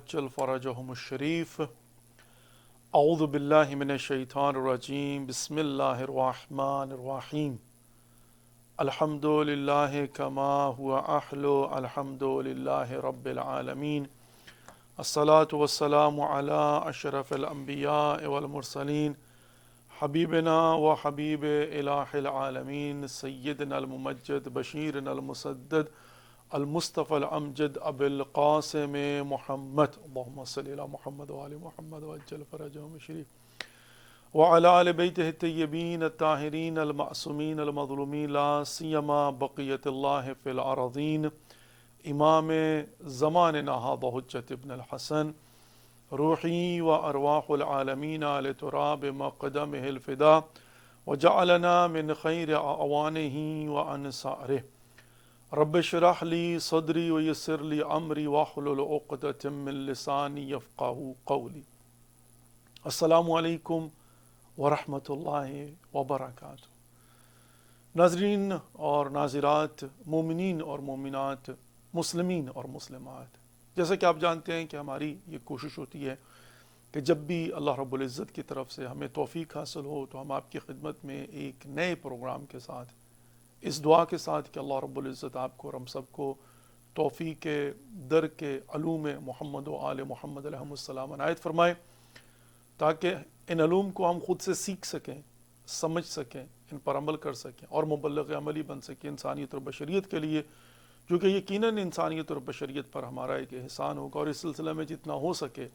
وعجل فرجهم الشريف. أعوذ بالله من الشيطان الرجيم. بسم الله الرحمن الرحيم. الحمد لله كما هو أحلو. الحمد لله رب العالمين. الصلاة والسلام على أشرف الأنبياء والمرسلين حبيبنا وحبيب إله العالمين سيدنا الممجد بشيرنا المسدد المصطفى الأمجد أبي القاسم محمد. اللهم صل على محمد وآل محمد وعجل فرجهم الشريف وعلى آل بيته الطيبين الطاهرين المعصومين المظلومين لا سيما بقية الله في الأراضين إمام زماننا هذا حجة ابن الحسن روحي وأرواح العالمين لتراب مقدمه الفداء وجعلنا من خير أعوانه وأنصاره. رب اشرح لي صدري ويسر لي أمري واحلل عقدة من لساني يفقهوا قولي. السلام علیکم ورحمۃ اللہ وبرکاتہ. ناظرین اور ناظرات، مومنین اور مومنات، مسلمین اور مسلمات، جیسا کہ آپ جانتے ہیں کہ ہماری یہ کوشش ہوتی ہے کہ جب بھی اللہ رب العزت کی طرف سے ہمیں توفیق حاصل ہو تو ہم آپ کی خدمت میں ایک نئے پروگرام کے ساتھ، اس دعا کے ساتھ کہ اللہ رب العزت آپ کو اور ہم سب کو توفیق در کے علوم محمد و آل محمد علیہ السلام عنایت فرمائے، تاکہ ان علوم کو ہم خود سے سیکھ سکیں، سمجھ سکیں، ان پر عمل کر سکیں اور مبلغ عملی بن سکیں انسانیت اور بشریت کے لیے، جو کہ یقیناً انسانیت اور بشریت پر ہمارا ایک احسان ہوگا. اور اس سلسلے میں جتنا ہو سکے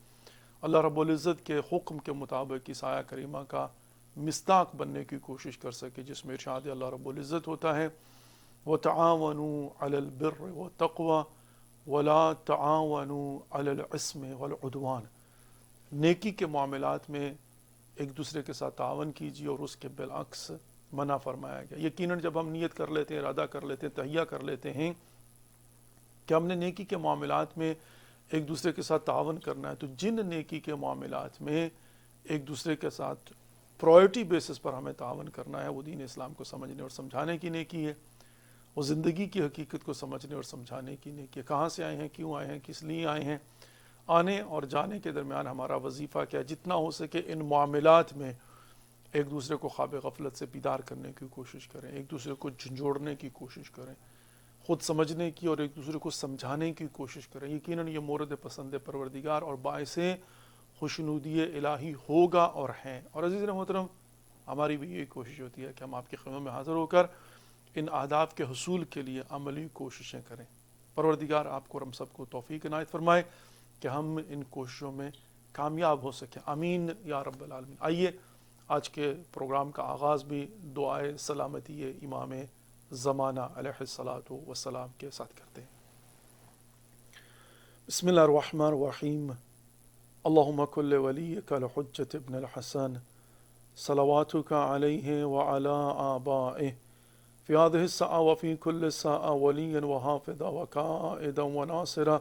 اللہ رب العزت کے حکم کے مطابق اس آیہ کریمہ کا مصداق بننے کی کوشش کر سکے، جس میں ارشاد اللہ رب العزت ہوتا ہے وَتَعَاوَنُوا عَلَى الْبِرِّ وَالتَّقْوَى وَلَا تَعَاوَنُوا عَلَى الْإِثْمِ وَالْعُدْوَانِ. نیکی کے معاملات میں ایک دوسرے کے ساتھ تعاون کیجیے اور اس کے بالعکس منع فرمایا گیا. یقیناً جب ہم نیت کر لیتے ہیں، ارادہ کر لیتے ہیں، تہیہ کر لیتے ہیں کہ ہم نے نیکی کے معاملات میں ایک دوسرے کے ساتھ تعاون کرنا ہے، تو جن نیکی کے معاملات میں ایک دوسرے کے ساتھ پرائرٹی بیسس پر ہمیں تعاون کرنا ہے، وہ دین اسلام کو سمجھنے اور سمجھانے کی نیکی ہے، وہ زندگی کی حقیقت کو سمجھنے اور سمجھانے کی نیکی ہے. کہاں سے آئے ہیں، کیوں آئے ہیں، کس لیے آئے ہیں، آنے اور جانے کے درمیان ہمارا وظیفہ کیا ہے. جتنا ہو سکے ان معاملات میں ایک دوسرے کو خواب غفلت سے بیدار کرنے کی کوشش کریں، ایک دوسرے کو جھنجھوڑنے کی کوشش کریں، خود سمجھنے کی اور ایک دوسرے کو سمجھانے کی کوشش کریں. یقیناً یہ مورد پسند پروردگار اور باعث خوشنودی الہی ہوگا اور ہیں. اور عزیز محترم، ہماری بھی یہ کوشش ہوتی ہے کہ ہم آپ کی خدمت میں حاضر ہو کر ان اہداف کے حصول کے لیے عملی کوششیں کریں. پروردگار آپ کو اور ہم سب کو توفیق عنایت فرمائے کہ ہم ان کوششوں میں کامیاب ہو سکیں. آمین یا رب العالمین. آئیے آج کے پروگرام کا آغاز بھی دعائے سلامتی امام زمانہ علیہ الصلاۃ والسلام کے ساتھ کرتے ہیں. بسم اللہ الرحمن الرحیم. اللہم کل ولیک الحجۃ ابن الحسن صلواتک علیہ وعلی آبائہ فی هذه الساعة وفي كل ساعة وليا وحافظا وقائدا وناصرا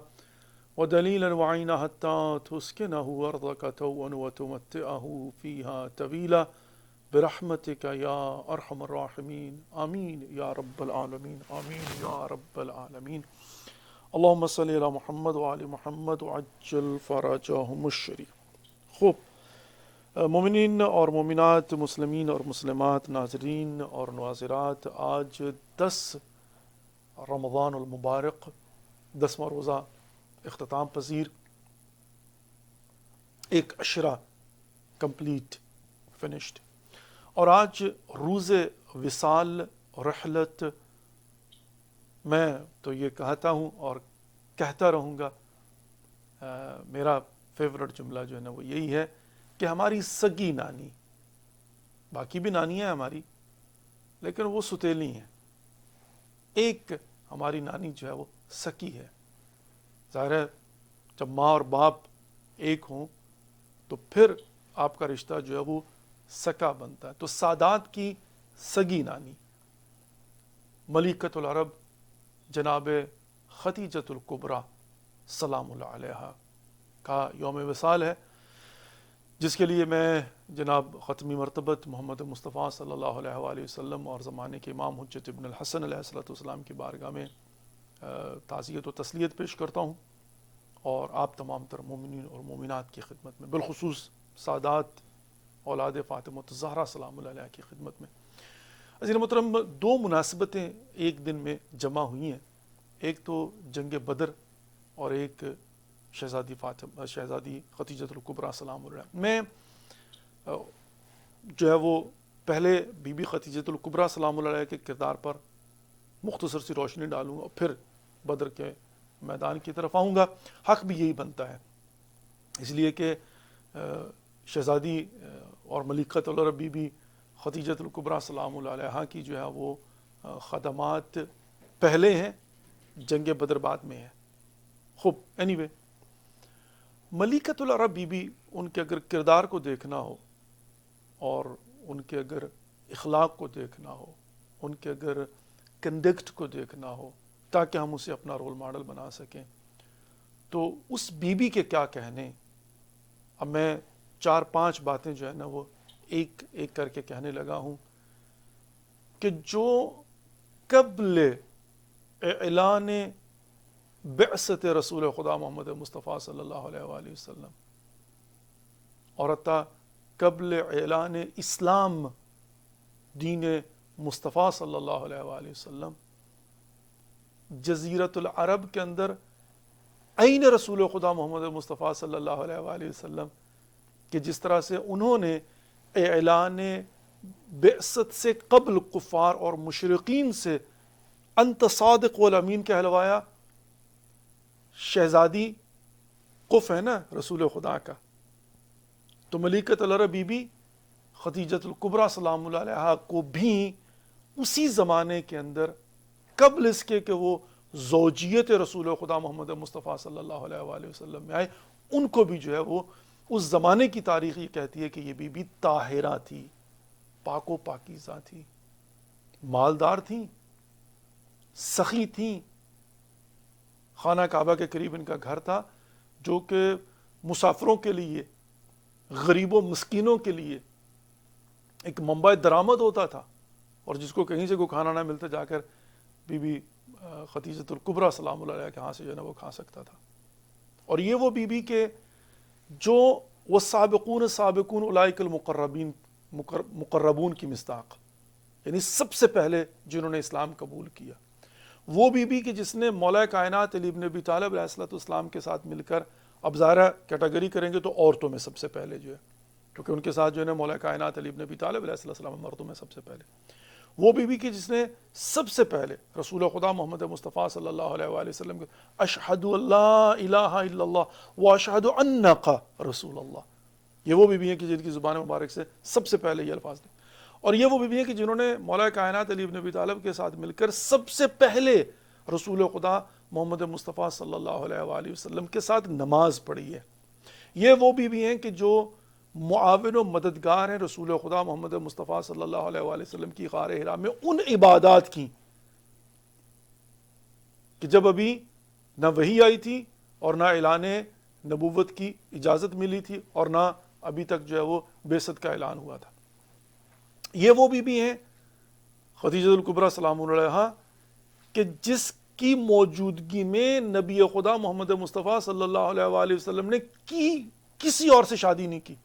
ودليلا وعينا حتى تسكنه أرضك توا وتمتعه فيها طويلا برحمتك يا أرحم الراحمين. آمين يا رب العالمين. آمين يا رب العالمين. اللهم صل على محمد وآل محمد وعجل فرجهم الشريف. خوب، مومنین اور مومنات، مسلمین اور مسلمات، ناظرین اور ناظرات، آج 10 رمضان المبارک، 10واں روزہ اختتام پذیر، ایک عشرہ کمپلیٹ فنشڈ، اور آج روز وصال رحلت. میں تو یہ کہتا ہوں اور کہتا رہوں گا، میرا فیورٹ جملہ جو ہے نا وہ یہی ہے کہ ہماری سگی نانی، باقی بھی نانی ہیں ہماری لیکن وہ ستیلی ہیں، ایک ہماری نانی جو ہے وہ سکی ہے. ظاہر ہے جب ماں اور باپ ایک ہوں تو پھر آپ کا رشتہ جو ہے وہ سکا بنتا ہے. تو سادات کی سگی نانی ملکۃ العرب جناب خدیجۃ الکبریٰ سلام اللہ علیہا کا یوم وصال ہے، جس کے لیے میں جناب ختمی مرتبت محمد مصطفیٰ صلی اللہ علیہ وآلہ وسلم اور زمانے کے امام حجت ابن الحسن علیہ السلام کی بارگاہ میں تعزیت و تسلیت پیش کرتا ہوں. اور آپ تمام تر مومنین اور مومنات کی خدمت میں، بالخصوص سادات اولاد فاطمہ الزہرا سلام اللہ علیہ کی خدمت میں۔ عزیز محترم، دو مناسبتیں ایک دن میں جمع ہوئی ہیں، ایک تو جنگ بدر اور ایک شہزادی خدیجۃ الکبریٰ سلام اللہ علیہ۔ میں جو ہے وہ پہلے بی بی خدیجۃ الکبریٰ سلام اللہ علیہ کے کردار پر مختصر سی روشنی ڈالوں گا اور پھر بدر کے میدان کی طرف آؤں گا۔ حق بھی یہی بنتا ہے، اس لیے کہ شہزادی اور ملکۃ العرب بی بی خدیجۃ الکبریٰ سلام اللہ علیہ کی جو ہے وہ خدمات پہلے ہیں، جنگ بدر بعد میں ہے۔ خوب اینی وے، ملکۃ العرب بی بی، ان کے اگر کردار کو دیکھنا ہو اور ان کے اگر اخلاق کو دیکھنا ہو، ان کے اگر کنڈکٹ کو دیکھنا ہو تاکہ ہم اسے اپنا رول ماڈل بنا سکیں، تو اس بی بی کے کیا کہنے۔ اب میں 4-5 باتیں جو ہے نا وہ ایک ایک کر کے کہنے لگا ہوں کہ جو قبل اعلان بعثت رسول خدا محمد مصطفیٰ صلی اللہ علیہ وآلہ وسلم اور حتیٰ قبل اعلان اسلام دین مصطفیٰ صلی اللہ علیہ وآلہ وسلم جزیرۃ العرب کے اندر عین رسول خدا محمد مصطفیٰ صلی اللہ علیہ وآلہ وسلم کہ جس طرح سے انہوں نے اعلان بعثت سے قبل کفار اور مشرقین سے انت صادق والامین کہلوایا، شہزادی قف ہے نا رسول خدا کا، تو ملکۃ العرب بی بی خدیجۃ الکبریٰ سلام اللہ علیہ کو بھی اسی زمانے کے اندر قبل اس کے کہ وہ زوجیت رسول خدا محمد مصطفیٰ صلی اللہ علیہ وآلہ وسلم میں آئے، ان کو بھی جو ہے وہ اس زمانے کی تاریخ یہ کہتی ہے کہ یہ بی بی طاہرہ تھی، پاک و پاکیزہ تھی، مالدار تھیں، سخی تھیں۔ خانہ کعبہ کے قریب ان کا گھر تھا جو کہ مسافروں کے لیے، غریبوں مسکینوں کے لیے ایک منبع درآمد ہوتا تھا، اور جس کو کہیں سے کوئی کھانا نہ ملتا جا کر بی بی خدیجۃ الکبریٰ سلام اللہ علیہ کے ہاں سے جو ہے نا وہ کھا سکتا تھا۔ اور یہ وہ بی بی کے جو وہ سابقون اولئک المقربین مقربون کی مصداق، یعنی سب سے پہلے جنہوں نے اسلام قبول کیا، وہ بی بی کہ جس نے مولا کائنات علی بن ابی طالب علیہ السلام کے ساتھ مل کر، اب ظاہرہ کیٹیگری کریں گے تو عورتوں میں سب سے پہلے جو ہے، کیونکہ ان کے ساتھ جو ہے نا مولا کائنات علی بن ابی طالب علیہ السلام مردوں میں سب سے پہلے، وہ بی بی کہ جس نے سب سے پہلے رسول خدا محمد مصطفیٰ صلی اللہ علیہ وآلہ وسلم کے اشہد اللہ الہ الا اللہ و اشہد انک رسول اللہ، یہ وہ بی بی ہیں کہ جن کی زبان مبارک سے سب سے پہلے یہ الفاظ تھے، اور یہ وہ بی بی ہیں کہ جنہوں نے مولا کائنات علی بن ابی طالب کے ساتھ مل کر سب سے پہلے رسول خدا محمد مصطفیٰ صلی اللہ علیہ وآلہ وسلم کے ساتھ نماز پڑھی ہے۔ یہ وہ بی بی ہیں کہ جو معاون و مددگار ہیں رسول خدا محمد مصطفیٰ صلی اللہ علیہ وآلہ وسلم کی غار حرا میں ان عبادات کی کہ جب ابھی نہ وحی آئی تھی اور نہ اعلان نبوت کی اجازت ملی تھی اور نہ ابھی تک جو ہے وہ بعثت کا اعلان ہوا تھا۔ یہ وہ بی بی ہیں خدیجۃ الکبریٰ سلام اللہ علیہ کہ جس کی موجودگی میں نبی خدا محمد مصطفیٰ صلی اللہ علیہ وآلہ وسلم نے کسی اور سے شادی نہیں کی،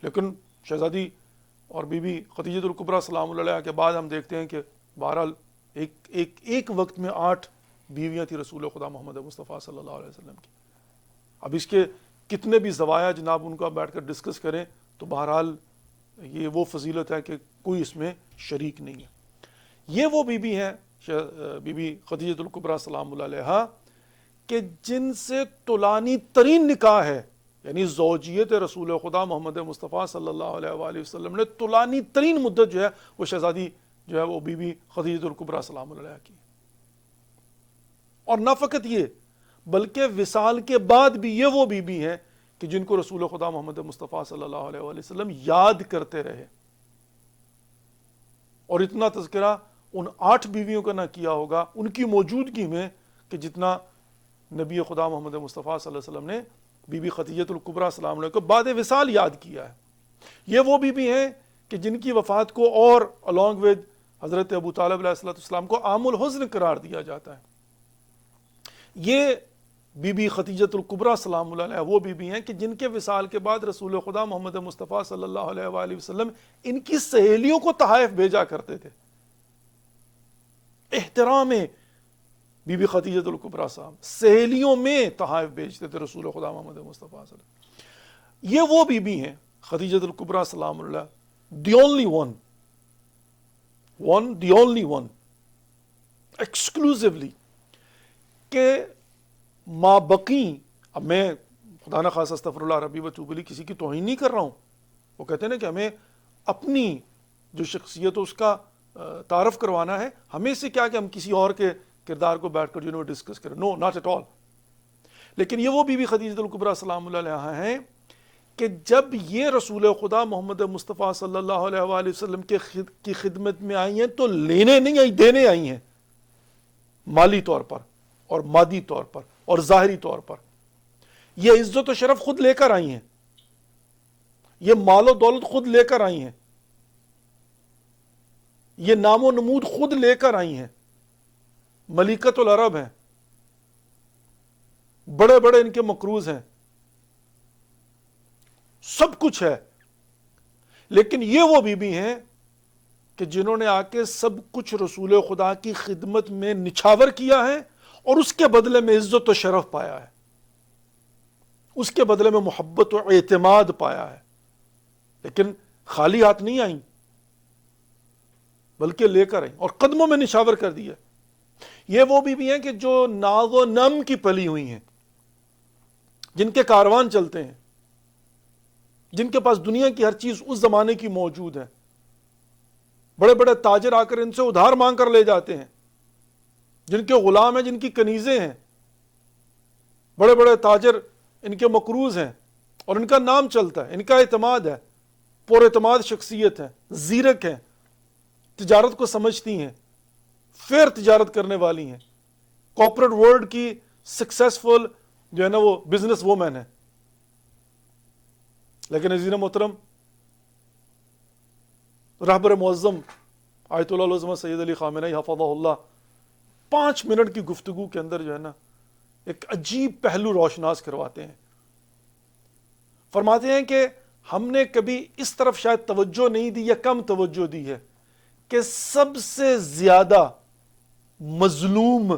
لیکن شہزادی اور بی بی خدیجۃ الکبریٰ سلام اللہ علیہ کے بعد ہم دیکھتے ہیں کہ بہرحال ایک وقت میں 8 بیویاں تھی رسول خدا محمد مصطفیٰ صلی اللہ علیہ وسلم کی۔ اب اس کے کتنے بھی زوایا جناب ان کو بیٹھ کر ڈسکس کریں تو بہرحال یہ وہ فضیلت ہے کہ کوئی اس میں شریک نہیں ہے۔ یہ وہ بی بی ہیں بی بی خدیجۃ الکبریٰ سلام اللہ علیہ کہ جن سے طولانی ترین نکاح ہے، یعنی زوجیت رسول خدا محمد مصطفیٰ صلی اللہ علیہ وآلہ وسلم نے طولانی ترین مدت جو ہے وہ شہزادی جو ہے وہ بی بی خدیجۃ الکبریٰ سلام اللہ علیہ کی، اور نہ فقط یہ بلکہ وصال کے بعد بھی یہ وہ بی بی ہیں کہ جن کو رسول خدا محمد مصطفیٰ صلی اللہ علیہ وآلہ وسلم یاد کرتے رہے، اور اتنا تذکرہ ان 8 بیویوں کا نہ کیا ہوگا ان کی موجودگی میں کہ جتنا نبی خدا محمد مصطفیٰ صلی اللہ علیہ وسلم نے بی بی خدیجۃ الکبریٰ سلام علیہ کو بعد وصال یاد کیا ہے۔ یہ وہ بی بی ہیں کہ جن کی وفات کو اور along with حضرت ابو طالب علیہ السلام کو عام الحزن قرار دیا جاتا ہے۔ یہ بی بی خدیجۃ الکبریٰ سلام اللہ علیہ وہ بی بی ہیں کہ جن کے وصال کے بعد رسول خدا محمد مصطفیٰ صلی اللہ علیہ وآلہ وسلم ان کی سہیلیوں کو تحائف بھیجا کرتے تھے. احترام بی بی خدیجۃ الکبریٰ صاحب سہیلیوں میں تحائف بھیجتے تھے رسول خدا محمد مصطفیٰ صلی اللہ علیہ وسلم. یہ وہ بی بی ہیں خدیجۃ الکبریٰ سلام اللہ, دی اونلی ون ایکسکلوسیولی, کہ ماں بقی. اب میں خدا نہ خاص استغفر اللہ ربی وتوب الیہ کسی کی توہین نہیں کر رہا ہوں, وہ کہتے ہیں نا کہ ہمیں اپنی جو شخصیت اس کا تعارف کروانا ہے, ہمیں اس سے کیا کہ ہم کسی اور کے کردار کو بیٹھ کر ڈسکس کریں, نو ناٹ ایٹ آل. لیکن یہ وہ بی بی خدیجۃ الکبریٰ سلام اللہ علیہا ہیں کہ جب یہ رسول خدا محمد مصطفیٰ صلی اللہ علیہ وآلہ وسلم کی خدمت میں آئی ہیں تو لینے نہیں آئی, دینے آئی ہیں, مالی طور پر اور مادی طور پر اور ظاہری طور پر. یہ عزت و شرف خود لے کر آئی ہیں, یہ مال و دولت خود لے کر آئی ہیں, یہ نام و نمود خود لے کر آئی ہیں. ملکۃ العرب ہیں, بڑے بڑے ان کے مقروض ہیں, سب کچھ ہے. لیکن یہ وہ بی بی ہیں کہ جنہوں نے آ کے سب کچھ رسول خدا کی خدمت میں نچھاور کیا ہے اور اس کے بدلے میں عزت و شرف پایا ہے, اس کے بدلے میں محبت و اعتماد پایا ہے. لیکن خالی ہاتھ نہیں آئیں, بلکہ لے کر آئیں اور قدموں میں نچھاور کر دیا. یہ وہ بی بی ہیں کہ جو ناز و نم کی پلی ہوئی ہیں, جن کے کاروان چلتے ہیں, جن کے پاس دنیا کی ہر چیز اس زمانے کی موجود ہے. بڑے بڑے تاجر آ کر ان سے ادھار مانگ کر لے جاتے ہیں, جن کے غلام ہیں, جن کی کنیزیں ہیں. بڑے بڑے تاجر ان کے مقروض ہیں اور ان کا نام چلتا ہے, ان کا اعتماد ہے, پر اعتماد شخصیت ہے, زیرک ہیں, تجارت کو سمجھتی ہیں, فیئر تجارت کرنے والی ہیں, کارپوریٹ ورلڈ کی سکسیسفل جو ہے نا وہ بزنس وومن ہے. لیکن عزیز محترم, رہبر معظم آیت اللہ العظمہ سید علی خامنئی حفظہ اللہ 5 منٹ کی گفتگو کے اندر جو ہے نا ایک عجیب پہلو روشناس کرواتے ہیں. فرماتے ہیں کہ ہم نے کبھی اس طرف شاید توجہ نہیں دی یا کم توجہ دی ہے کہ سب سے زیادہ مظلوم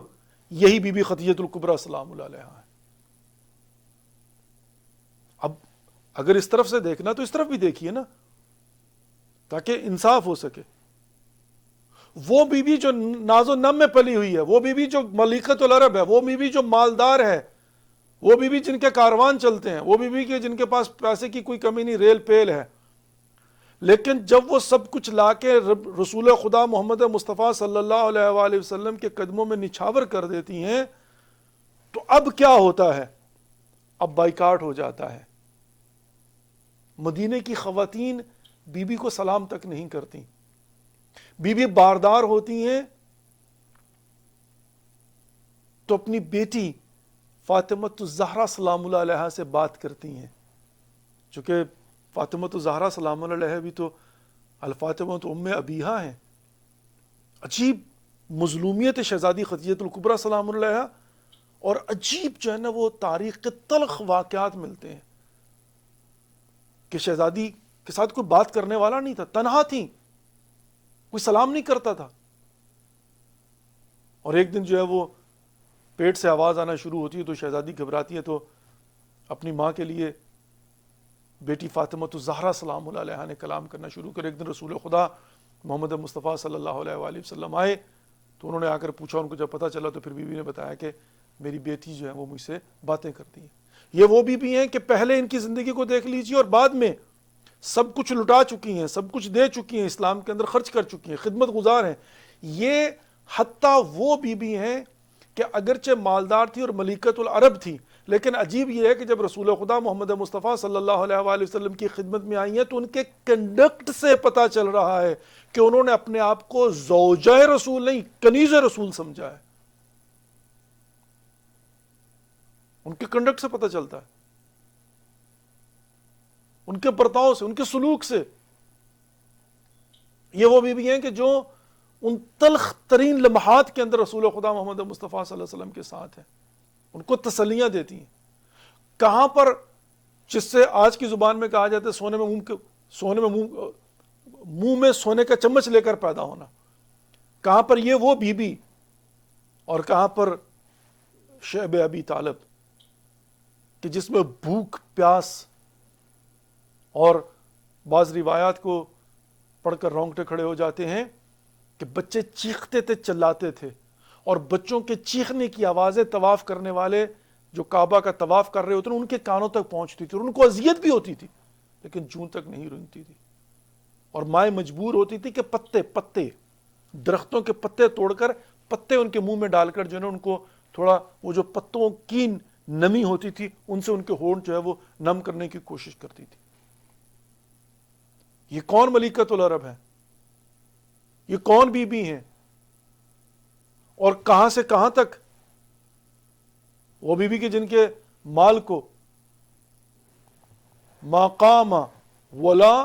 یہی بی بی خدیجۃ الکبریٰ سلام اللہ علیہا ہے. اب اگر اس طرف سے دیکھنا تو اس طرف بھی دیکھیے نا, تاکہ انصاف ہو سکے. وہ بی بی جو ناز و نم میں پلی ہوئی ہے, وہ بی بی جو ملکۃ العرب ہے, وہ بی بی جو مالدار ہے, وہ بی بی جن کے کاروان چلتے ہیں, وہ بی بی کے جن کے پاس پیسے کی کوئی کمی نہیں, ریل پیل ہے. لیکن جب وہ سب کچھ لا کے رسول خدا محمد مصطفیٰ صلی اللہ علیہ وآلہ وسلم کے قدموں میں نچھاور کر دیتی ہیں تو اب کیا ہوتا ہے؟ اب بائیکاٹ ہو جاتا ہے. مدینے کی خواتین بی بی کو سلام تک نہیں کرتی. بی بی باردار ہوتی ہیں تو اپنی بیٹی فاطمۃ الزہرا سلام اللہ علیہا سے بات کرتی ہیں, چونکہ فاطمۃ الزہرا سلام اللہ علیہا بھی تو الفاطمۃ ام ابیہا ہیں. عجیب مظلومیت شہزادی خدیجۃ الکبریٰ سلام اللہ علیہا, اور عجیب جو ہے نا وہ تاریخ کے تلخ واقعات ملتے ہیں کہ شہزادی کے ساتھ کوئی بات کرنے والا نہیں تھا, تنہا تھیں, کوئی سلام نہیں کرتا تھا. اور ایک دن جو ہے وہ پیٹ سے آواز آنا شروع ہوتی ہے تو شہزادی گھبراتی ہے, تو اپنی ماں کے لیے بیٹی فاطمۃ الزہرا سلام اللہ علیہا نے کلام کرنا شروع کر. ایک دن رسول خدا محمد مصطفیٰ صلی اللہ علیہ وآلہ وسلم آئے تو انہوں نے آ کر پوچھا, ان کو جب پتہ چلا تو پھر بی بی نے بتایا کہ میری بیٹی جو ہے وہ مجھ سے باتیں کرتی ہیں. یہ وہ بی بی ہیں کہ پہلے ان کی زندگی کو دیکھ لیجیے اور بعد میں سب کچھ لٹا چکی ہیں, سب کچھ دے چکی ہیں, اسلام کے اندر خرچ کر چکی ہیں, خدمت گزار ہیں. یہ حتیٰ وہ بی بی ہیں کہ اگرچہ مالدار تھی اور ملکۃ العرب تھی, لیکن عجیب یہ ہے کہ جب رسول خدا محمد مصطفیٰ صلی اللہ علیہ وآلہ وسلم کی خدمت میں آئی ہیں تو ان کے کنڈکٹ سے پتہ چل رہا ہے کہ انہوں نے اپنے آپ کو زوجہ رسول نہیں, کنیز رسول سمجھا ہے. ان کے کنڈکٹ سے پتہ چلتا ہے, ان کے برتاؤ سے, ان کے سلوک سے. یہ وہ بیوی ہیں کہ جو ان تلخ ترین لمحات کے اندر رسول خدا محمد مصطفیٰ صلی اللہ علیہ وسلم کے ساتھ ہیں. ان کو تسلیاں دیتی ہیں. کہاں پر جس سے آج کی زبان میں کہا جاتا ہے منہ میں سونے کا چمچ لے کر پیدا ہونا, کہاں پر یہ وہ بی بی اور کہاں پر شعب ابی طالب کہ جس میں بھوک پیاس, اور بعض روایات کو پڑھ کر رونگٹے کھڑے ہو جاتے ہیں کہ بچے چیختے تھے, چلاتے تھے, اور بچوں کے چیخنے کی آوازیں طواف کرنے والے جو کعبہ کا طواف کر رہے ہوتے ہیں ان کے کانوں تک پہنچتی تھی, اور ان کو اذیت بھی ہوتی تھی لیکن جون تک نہیں رونگتی تھی. اور مائیں مجبور ہوتی تھی کہ پتے درختوں کے پتے توڑ کر پتے ان کے منہ میں ڈال کر جو ہے نا ان کو تھوڑا وہ جو پتوں کی نمی ہوتی تھی ان سے ان کے ہونٹ جو ہے وہ نم کرنے کی کوشش کرتی تھی. یہ کون ملکۃ العرب ہے؟ یہ کون بی بی ہیں؟ اور کہاں سے کہاں تک؟ وہ بی بی کے جن کے مال کو ما قام ولا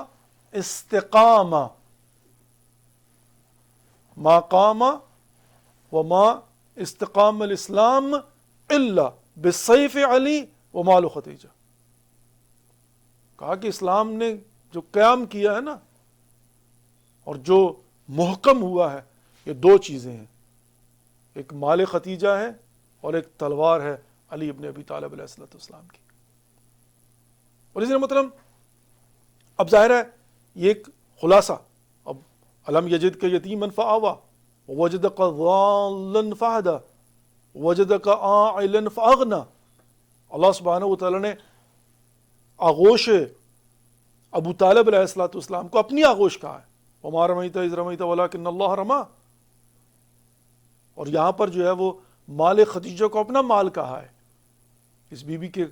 استقام, ما قام وما استقام الاسلام الا بسیف علی ومال خدیجہ. کہا کہ اسلام نے جو قیام کیا ہے نا اور جو محکم ہوا ہے, یہ دو چیزیں ہیں, ایک مال ختیجہ ہے اور ایک تلوار ہے علی ابن ابی طالب علیہ السلام کی. اور اس مطلب اب ظاہر ہے یہ ایک خلاصہ, اب الم یجد کا یتیما فآویٰ ووجدک ضالا فہدیٰ ووجدک عائلا فاغنیٰ. اللہ سبحانہ وتعالیٰ نے آغوش ابو طالب علیہ السلام کو اپنی آغوش کہا ہے, وما رمیت اذ رمیت ولکن اللہ رمی, اور یہاں پر جو ہے وہ مال خدیجہ کو اپنا مال کہا ہے اس بی بی کے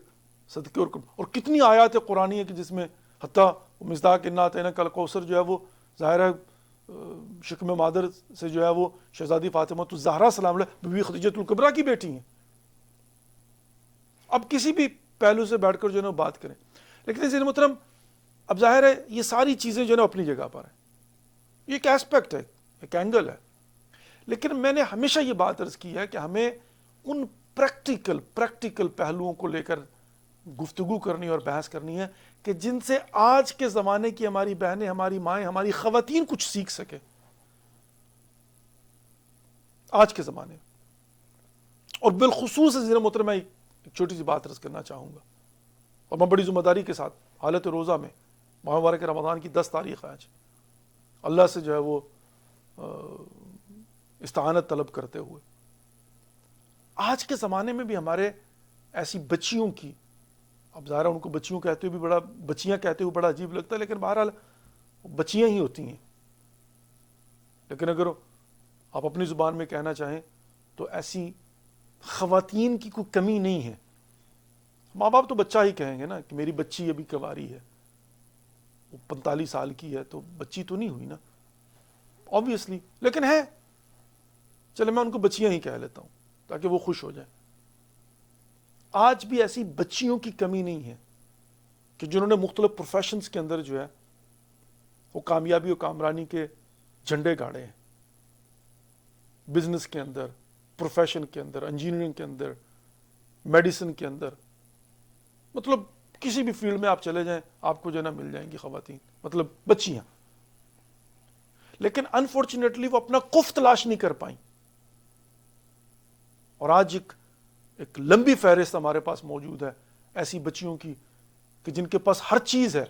صدقے. اور کتنی آیات قرآنی ہے کہ جس میں حتیٰ مصداق انا اعطیناک الکوثر جو ہے وہ ظاہر ہے شکم مادر سے جو ہے وہ شہزادی فاطمہ الزہرا سلام علیہ بی بی خدیجہ الکبریٰ کی بیٹی ہیں. اب کسی بھی پہلو سے بیٹھ کر جو ہے نا بات کریں, لیکن اس محترم اب ظاہر ہے یہ ساری چیزیں جو ہے نا اپنی جگہ پر ہیں, یہ ایک ایسپیکٹ ہے, ایک اینگل ہے, لیکن میں نے ہمیشہ یہ بات عرض کی ہے کہ ہمیں ان پریکٹیکل پہلوؤں کو لے کر گفتگو کرنی اور بحث کرنی ہے کہ جن سے آج کے زمانے کی ہماری بہنیں, ہماری مائیں, ہماری خواتین کچھ سیکھ سکے آج کے زمانے میں. اور بالخصوص ضلع محترم میں ایک چھوٹی سی بات عرض کرنا چاہوں گا, اور میں بڑی ذمہ داری کے ساتھ حالت روزہ میں ماہ مبارک رمضان کی 10 تاریخ آج اللہ سے جو ہے وہ استعانت طلب کرتے ہوئے, آج کے زمانے میں بھی ہمارے ایسی بچیوں کی, اب ظاہر ان کو بچیوں کہتے ہوئے بھی بڑا, بچیاں کہتے ہوئے بڑا عجیب لگتا ہے, لیکن بہرحال بچیاں ہی ہوتی ہیں. لیکن اگر آپ اپنی زبان میں کہنا چاہیں تو ایسی خواتین کی کوئی کمی نہیں ہے. ماں باپ تو بچہ ہی کہیں گے نا کہ میری بچی ابھی کنواری ہے, وہ 45 سال کی ہے تو بچی تو نہیں ہوئی نا obviously, لیکن ہے, چلے میں ان کو بچیاں ہی کہہ لیتا ہوں تاکہ وہ خوش ہو جائیں. آج بھی ایسی بچیوں کی کمی نہیں ہے کہ جنہوں نے مختلف پروفیشنز کے اندر جو ہے وہ کامیابی و کامرانی کے جھنڈے گاڑے ہیں, بزنس کے اندر, پروفیشن کے اندر, انجینئرنگ کے اندر, میڈیسن کے اندر, مطلب کسی بھی فیلڈ میں آپ چلے جائیں آپ کو جو ہے نا مل جائیں گی خواتین, مطلب بچیاں. لیکن انفارچونیٹلی وہ اپنا کف تلاش نہیں کر پائیں, اور آج ایک لمبی فہرست ہمارے پاس موجود ہے ایسی بچیوں کی کہ جن کے پاس ہر چیز ہے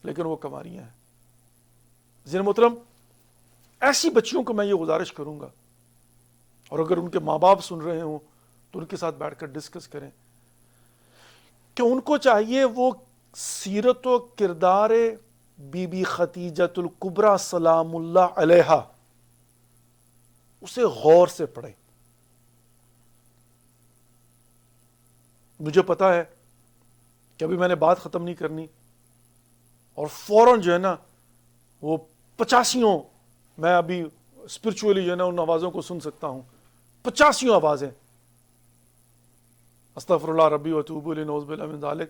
لیکن وہ کنواریاں ہیں. ذرا محترم ایسی بچیوں کو میں یہ گزارش کروں گا, اور اگر ان کے ماں باپ سن رہے ہوں تو ان کے ساتھ بیٹھ کر ڈسکس کریں کہ ان کو چاہیے وہ سیرت و کردار بی بی خدیجۃ الکبریٰ سلام اللہ علیہا اسے غور سے پڑھیں. مجھے پتا ہے کہ ابھی میں نے بات ختم نہیں کرنی اور فوراً جو ہے نا وہ 85 میں ابھی اسپرچولی جو ہے نا ان آوازوں کو سن سکتا ہوں, 85 آوازیں, استغفر اللہ ربی واتوب الیہ نعوذ باللہ من ذالک,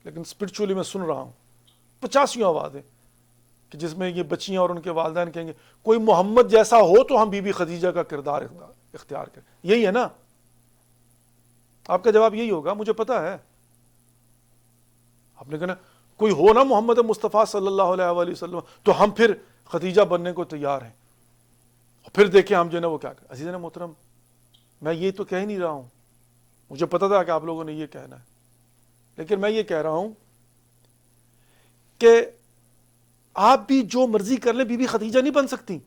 لیکن اسپرچولی میں سن رہا ہوں 85 آوازیں کہ جس میں یہ بچیاں اور ان کے والدین کہیں گے کوئی محمد جیسا ہو تو ہم بی بی خدیجہ کا کردار اختیار کریں. یہی ہے نا, آپ کا جواب یہی ہوگا مجھے پتا ہے. آپ نے کہنا کوئی ہو نا محمد مصطفیٰ صلی اللہ علیہ وآلہ وسلم تو ہم پھر ختیجہ بننے کو تیار ہیں, اور پھر دیکھیں ہم جو ہے نا وہ کیا کریں. عزیزان محترم, میں یہ تو کہہ نہیں رہا ہوں, مجھے پتا تھا کہ آپ لوگوں نے یہ کہنا ہے, لیکن میں یہ کہہ رہا ہوں کہ آپ بھی جو مرضی کر لیں بی بی خدیجہ نہیں بن سکتی.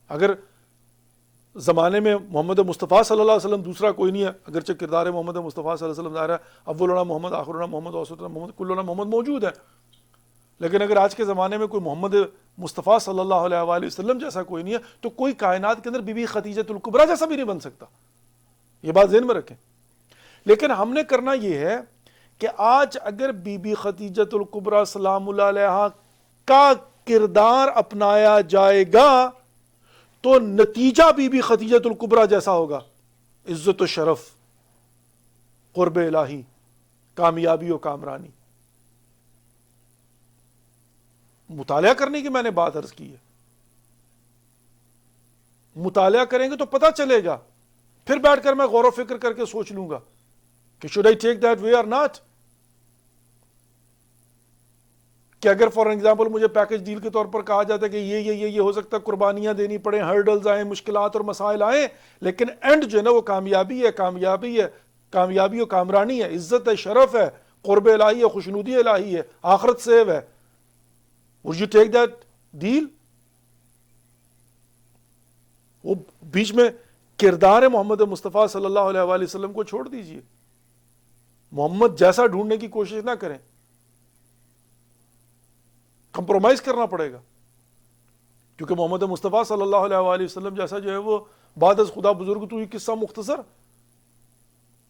اگر زمانے میں محمد مصطفیٰ صلی اللہ علیہ وسلم دوسرا کوئی نہیں ہے, اگرچہ کردار محمد مصطفیٰ صلی اللہ علیہ وسلم ظاہر ہے اولنا محمد, آخرنا محمد, اوسطنا محمد, کلنا محمد موجود ہے, لیکن اگر آج کے زمانے میں کوئی محمد مصطفیٰ صلی اللہ علیہ وآلہ وسلم جیسا کوئی نہیں ہے تو کوئی کائنات کے اندر بی بی خدیجہ الکبریٰ جیسا بھی نہیں بن سکتا. یہ بات ذہن میں رکھیں. لیکن ہم نے کرنا یہ ہے کہ آج اگر بی بی خدیجہ الکبریٰ سلام اللہ علیہا کا کردار اپنایا جائے گا تو نتیجہ بی بی خدیجہ الکبریٰ جیسا ہوگا, عزت و شرف, قرب الہی, کامیابی و کامرانی. مطالعہ کرنے کی میں نے بات عرض کی ہے, مطالعہ کریں گے تو پتہ چلے گا, پھر بیٹھ کر میں غور و فکر کر کے سوچ لوں گا کہ should I take that way or not. کہ اگر فار ایگزامپل مجھے پیکج ڈیل کے طور پر کہا جاتا ہے کہ یہ ہو سکتا ہے قربانیاں دینی پڑیں, ہرڈلز آئیں, مشکلات اور مسائل آئیں, لیکن اینڈ جو ہے نا وہ کامیابی ہے, کامیابی و کامرانی ہے, عزت ہے, شرف ہے, قرب الہی ہے, خوشنودی الہی ہے, آخرت سیو ہے. would you take that deal؟ وہ بیچ میں کردار محمد مصطفیٰ صلی اللہ علیہ وآلہ وسلم کو چھوڑ دیجئے, محمد جیسا ڈھونڈنے کی کوشش نہ کریں, کمپرومائز کرنا پڑے گا, کیونکہ محمد مصطفیٰ صلی اللہ علیہ وآلہ وسلم جیسا جو ہے وہ بعد از خدا بزرگ, تو یہ قصہ مختصر,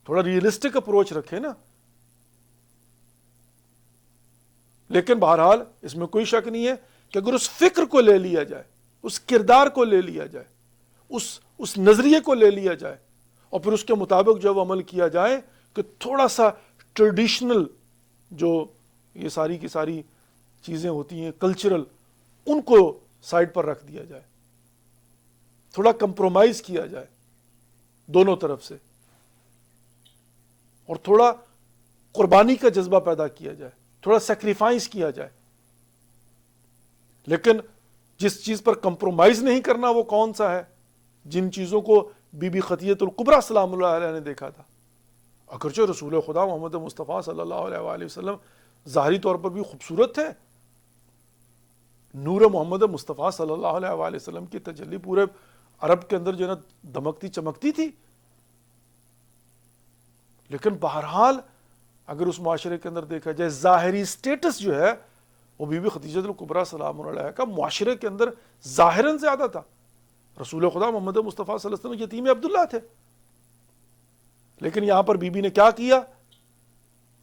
تھوڑا ریئلسٹک اپروچ رکھے نا. لیکن بہرحال اس میں کوئی شک نہیں ہے کہ اگر اس فکر کو لے لیا جائے, اس کردار کو لے لیا جائے, اس نظریے کو لے لیا جائے, اور پھر اس کے مطابق جو وہ عمل کیا جائے کہ تھوڑا سا ٹریڈیشنل جو یہ ساری کی ساری چیزیں ہوتی ہیں کلچرل, ان کو سائڈ پر رکھ دیا جائے, تھوڑا کمپرومائز کیا جائے دونوں طرف سے, اور تھوڑا قربانی کا جذبہ پیدا کیا جائے, تھوڑا سیکریفائس کیا جائے. لیکن جس چیز پر کمپرومائز نہیں کرنا وہ کون سا ہے؟ جن چیزوں کو بی بی خدیجہ الکبریٰ سلام اللہ علیہ نے دیکھا تھا. اگرچہ رسول خدا محمد مصطفیٰ صلی اللہ علیہ وآلہ وسلم ظاہری طور پر بھی خوبصورت تھے, نور محمد مصطفیٰ صلی اللہ علیہ وآلہ وسلم کی تجلی پورے عرب کے اندر جو ہے نا دمکتی چمکتی تھی, لیکن بہرحال اگر اس معاشرے کے اندر دیکھا جائے ظاہری سٹیٹس جو ہے وہ بی بی خدیجہ الکبریٰ سلام اللہ علیہ کا معاشرے کے اندر ظاہراً زیادہ تھا. رسول خدا محمد مصطفیٰ صلی اللہ علیہ وسلم یتیم عبداللہ تھے, لیکن یہاں پر بی بی نے کیا کیا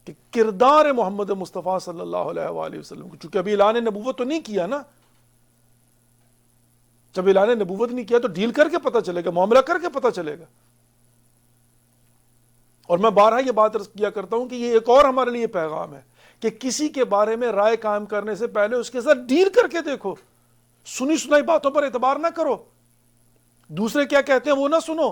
کہ کردار محمد مصطفیٰ صلی اللہ علیہ وآلہ وسلم کو, چونکہ ابھی اعلان نبوت تو نہیں کیا نا, جب اعلان نبوت نہیں کیا تو ڈیل کر کے پتہ چلے گا, معاملہ کر کے پتہ چلے گا. اور میں بارہا یہ بات عرض کیا کرتا ہوں کہ یہ ایک اور ہمارے لیے پیغام ہے کہ کسی کے بارے میں رائے قائم کرنے سے پہلے اس کے ساتھ ڈیل کر کے دیکھو, سنی سنائی باتوں پر اعتبار نہ کرو, دوسرے کیا کہتے ہیں وہ نہ سنو.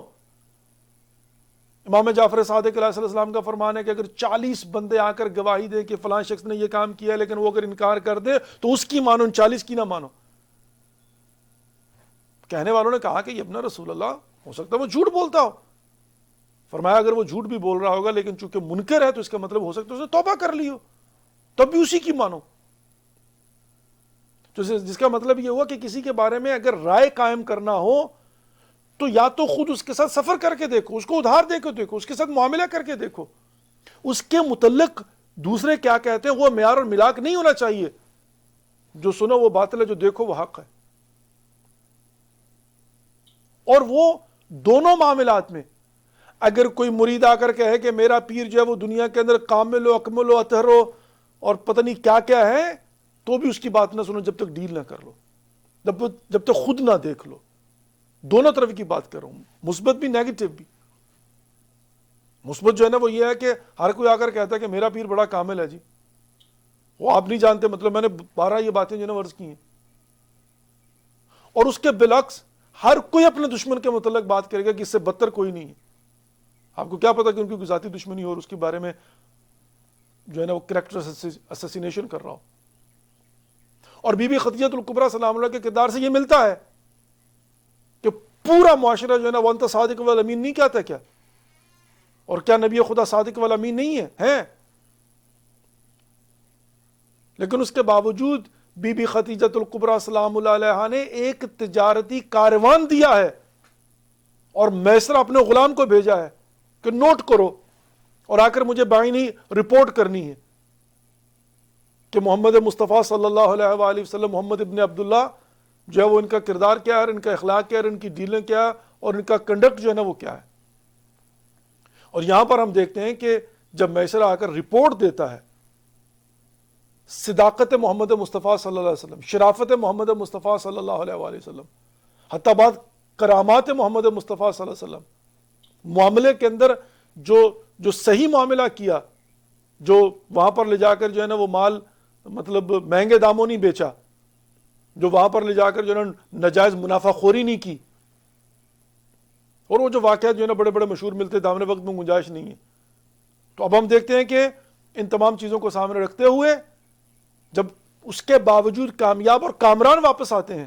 امام جعفر صادق علیہ السلام کا فرمان ہے کہ اگر 40 بندے آ کر گواہی دیں کہ فلاں شخص نے یہ کام کیا لیکن وہ اگر انکار کر دے تو اس کی مانو, 40 کی نہ مانو. کہنے والوں نے کہا کہ یہ ابن رسول اللہ ہو سکتا ہے وہ جھوٹ بولتا ہو. فرمایا اگر وہ جھوٹ بھی بول رہا ہوگا لیکن چونکہ منکر ہے تو اس کا مطلب ہو سکتا ہے اس نے توبہ کر لی ہو, تب بھی اسی کی مانو. تو جس کا مطلب یہ ہوا کہ کسی کے بارے میں اگر رائے قائم کرنا ہو تو یا تو خود اس کے ساتھ سفر کر کے دیکھو, اس کو ادھار دے کے دیکھو, اس کے ساتھ معاملہ کر کے دیکھو. اس کے متعلق دوسرے کیا کہتے ہیں وہ معیار اور ملاک نہیں ہونا چاہیے. جو سنو وہ باطل ہے, جو دیکھو وہ حق ہے. اور وہ دونوں معاملات میں اگر کوئی مرید آ کر کہے کہ میرا پیر جو ہے وہ دنیا کے اندر کامل و اکمل و اطہر و اور پتہ نہیں کیا کیا ہے, تو بھی اس کی بات نہ سنو جب تک ڈیل نہ کر لو, جب تک خود نہ دیکھ لو. دونوں طرف کی بات کر رہا ہوں, مثبت بھی نیگیٹو بھی. مثبت جو ہے نا وہ یہ ہے کہ ہر کوئی آ کر کہتا ہے کہ میرا پیر بڑا کامل ہے جی, وہ آپ نہیں جانتے, مطلب میں نے 12 یہ باتیں جو ہے نا عرض کی ہیں. اور اس کے بالعکس ہر کوئی اپنے دشمن کے متعلق بات کرے گا کہ اس سے بدتر کوئی نہیں ہے. آپ کو کیا پتا کہ ان کی کوئی ذاتی دشمنی ہو اور اس کے بارے میں جو ہے نا وہ کریکٹر اسیسینیشن کر رہا ہو. اور بی بی خدیجہ الکبریٰ سلام اللہ کے کردار سے یہ ملتا ہے کہ پورا معاشرہ جو ہے نا وانت صادق والامین نہیں کہتا کیا؟ اور کیا نبی خدا صادق والامین نہیں ہے؟ لیکن اس کے باوجود بی بی خدیجہ الکبریٰ سلام اللہ علیہا نے ایک تجارتی کاروان دیا ہے اور میسر اپنے غلام کو بھیجا ہے کہ نوٹ کرو اور آ کر مجھے بعینی رپورٹ کرنی ہے کہ محمد مصطفیٰ صلی اللہ علیہ وآلہ وسلم محمد ابن عبداللہ جو ہے وہ ان کا کردار کیا ہے، ان کا اخلاق کیا ہے، ان کی ڈیلنگ کیا ہے اور ان کا کنڈکٹ جو ہے نا وہ کیا ہے. اور یہاں پر ہم دیکھتے ہیں کہ جب میسر آ کر رپورٹ دیتا ہے صداقت محمد مصطفیٰ صلی اللہ علیہ وسلم، شرافت محمد مصطفیٰ صلی اللہ علیہ وآلہ وسلم، حتیٰ بعد کرامات محمد مصطفیٰ صلی اللہ علیہ وسلم، معاملے کے اندر جو صحیح معاملہ کیا، جو وہاں پر لے جا کر جو ہے نا وہ مال مطلب مہنگے داموں نہیں بیچا، جو وہاں پر لے جا کر جو ہے نا ناجائز منافع خوری نہیں کی، اور وہ جو واقعات جو ہے نا بڑے بڑے مشہور ملتے دامن وقت میں گنجائش نہیں ہے. تو اب ہم دیکھتے ہیں کہ ان تمام چیزوں کو سامنے رکھتے ہوئے جب اس کے باوجود کامیاب اور کامران واپس آتے ہیں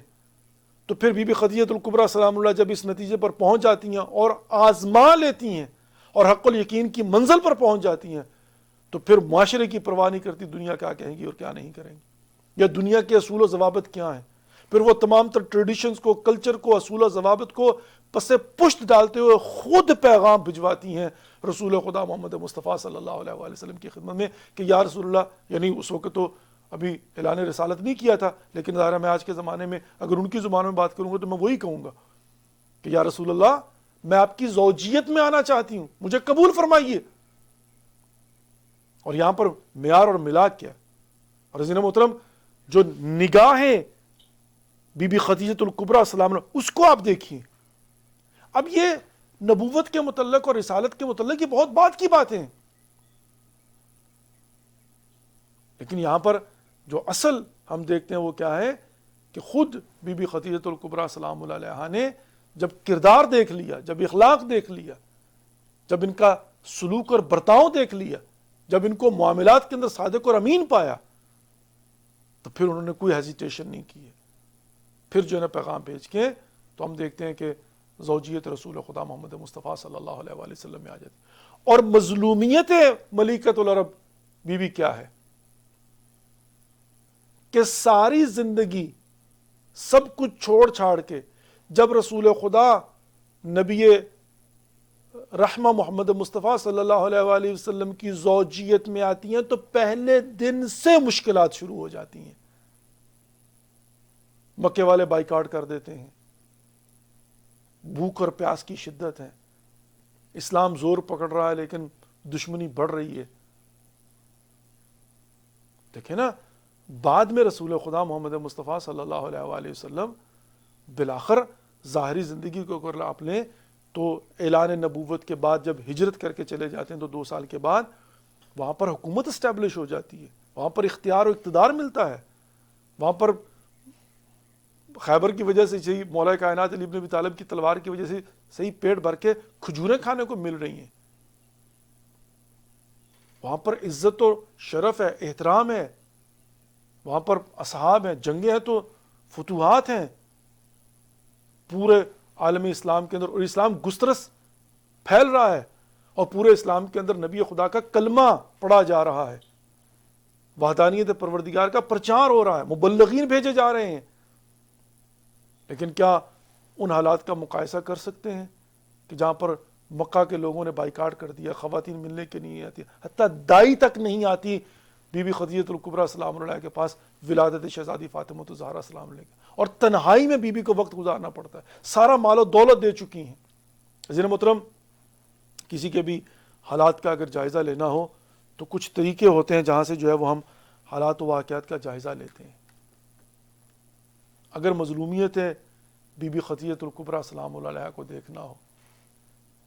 تو پھر بی بی خدیجہ الکبریٰ سلام اللہ جب اس نتیجے پر پہنچ جاتی ہیں اور آزما لیتی ہیں اور حق الیقین کی منزل پر پہنچ جاتی ہیں تو پھر معاشرے کی پرواہ نہیں کرتی دنیا کیا کہیں گی اور کیا نہیں کریں گی، یا دنیا کے اصول و ضوابط کیا ہیں. پھر وہ تمام تر ٹریڈیشنز کو، کلچر کو، اصول و ضوابط کو پس پشت ڈالتے ہوئے خود پیغام بھجواتی ہیں رسول خدا محمد مصطفیٰ صلی اللہ علیہ وآلہ وسلم کی خدمت میں کہ یا رسول اللہ، یعنی اس وقت تو ابھی اعلان رسالت نہیں کیا تھا، لیکن ظاہر میں آج کے زمانے میں اگر ان کی زبان میں بات کروں گا تو میں وہی کہوں گا کہ یا رسول اللہ میں آپ کی زوجیت میں آنا چاہتی ہوں، مجھے قبول فرمائیے. اور یہاں پر معیار اور ملاک کیا، اور عزیزان محترم جو نگاہیں بی بی خدیجہ الکبریٰ سلام اللہ اس کو آپ دیکھیے. اب یہ نبوت کے متعلق اور رسالت کے متعلق یہ بہت بات کی باتیں ہیں، لیکن یہاں پر جو اصل ہم دیکھتے ہیں وہ کیا ہے کہ خود بی بی خدیجہ الکبریٰ سلام اللہ علیہا نے جب کردار دیکھ لیا، جب اخلاق دیکھ لیا، جب ان کا سلوک اور برتاؤ دیکھ لیا، جب ان کو معاملات کے اندر صادق اور امین پایا تو پھر انہوں نے کوئی ہیزیٹیشن نہیں کی ہے. پھر جو ہے نا پیغام بھیج کے تو ہم دیکھتے ہیں کہ زوجیت رسول خدا محمد مصطفیٰ صلی اللہ علیہ وآلہ وسلم میں آ جاتی. اور مظلومیت ملکۃ العرب بی بی کیا ہے کہ ساری زندگی سب کچھ چھوڑ چھاڑ کے جب رسول خدا نبی رحمہ محمد مصطفیٰ صلی اللہ علیہ وآلہ وسلم کی زوجیت میں آتی ہیں تو پہلے دن سے مشکلات شروع ہو جاتی ہیں. مکے والے بائیکاٹ کر دیتے ہیں، بھوک اور پیاس کی شدت ہے، اسلام زور پکڑ رہا ہے لیکن دشمنی بڑھ رہی ہے. دیکھیں نا بعد میں رسول خدا محمد مصطفیٰ صلی اللہ علیہ وآلہ وسلم بالآخر ظاہری زندگی کو اگر آپ لیں تو اعلان نبوت کے بعد جب ہجرت کر کے چلے جاتے ہیں تو 2 سال کے بعد وہاں پر حکومت اسٹیبلش ہو جاتی ہے، وہاں پر اختیار و اقتدار ملتا ہے. وہاں پر خیبر کی وجہ سے صحیح مولا کائنات علی بن ابی طالب کی تلوار کی وجہ سے صحیح پیٹ بھر کے کھجوریں کھانے کو مل رہی ہیں. وہاں پر عزت و شرف ہے، احترام ہے، وہاں پر اصحاب ہیں، جنگیں ہیں تو فتوحات ہیں پورے عالم اسلام کے اندر، اور اسلام گسترس پھیل رہا ہے اور پورے اسلام کے اندر نبی خدا کا کلمہ پڑھا جا رہا ہے، وحدانیت پروردگار کا پرچار ہو رہا ہے، مبلغین بھیجے جا رہے ہیں. لیکن کیا ان حالات کا مقایسہ کر سکتے ہیں کہ جہاں پر مکہ کے لوگوں نے بائیکاٹ کر دیا، خواتین ملنے کے نہیں آتی، حتیٰ دائی تک نہیں آتی بی بی خدیجہ الکبریٰ سلام اللہ کے پاس ولادت شہزادی فاطمہ الزہرا سلام اللہ کے، اور تنہائی میں بی بی کو وقت گزارنا پڑتا ہے. سارا مال و دولت دے چکی ہیں. عزیزان محترم کسی کے بھی حالات کا اگر جائزہ لینا ہو تو کچھ طریقے ہوتے ہیں جہاں سے جو ہے وہ ہم حالات و واقعات کا جائزہ لیتے ہیں. اگر مظلومیت ہے بی بی خدیجہ الکبریٰ سلام اللہ علیہا کو دیکھنا ہو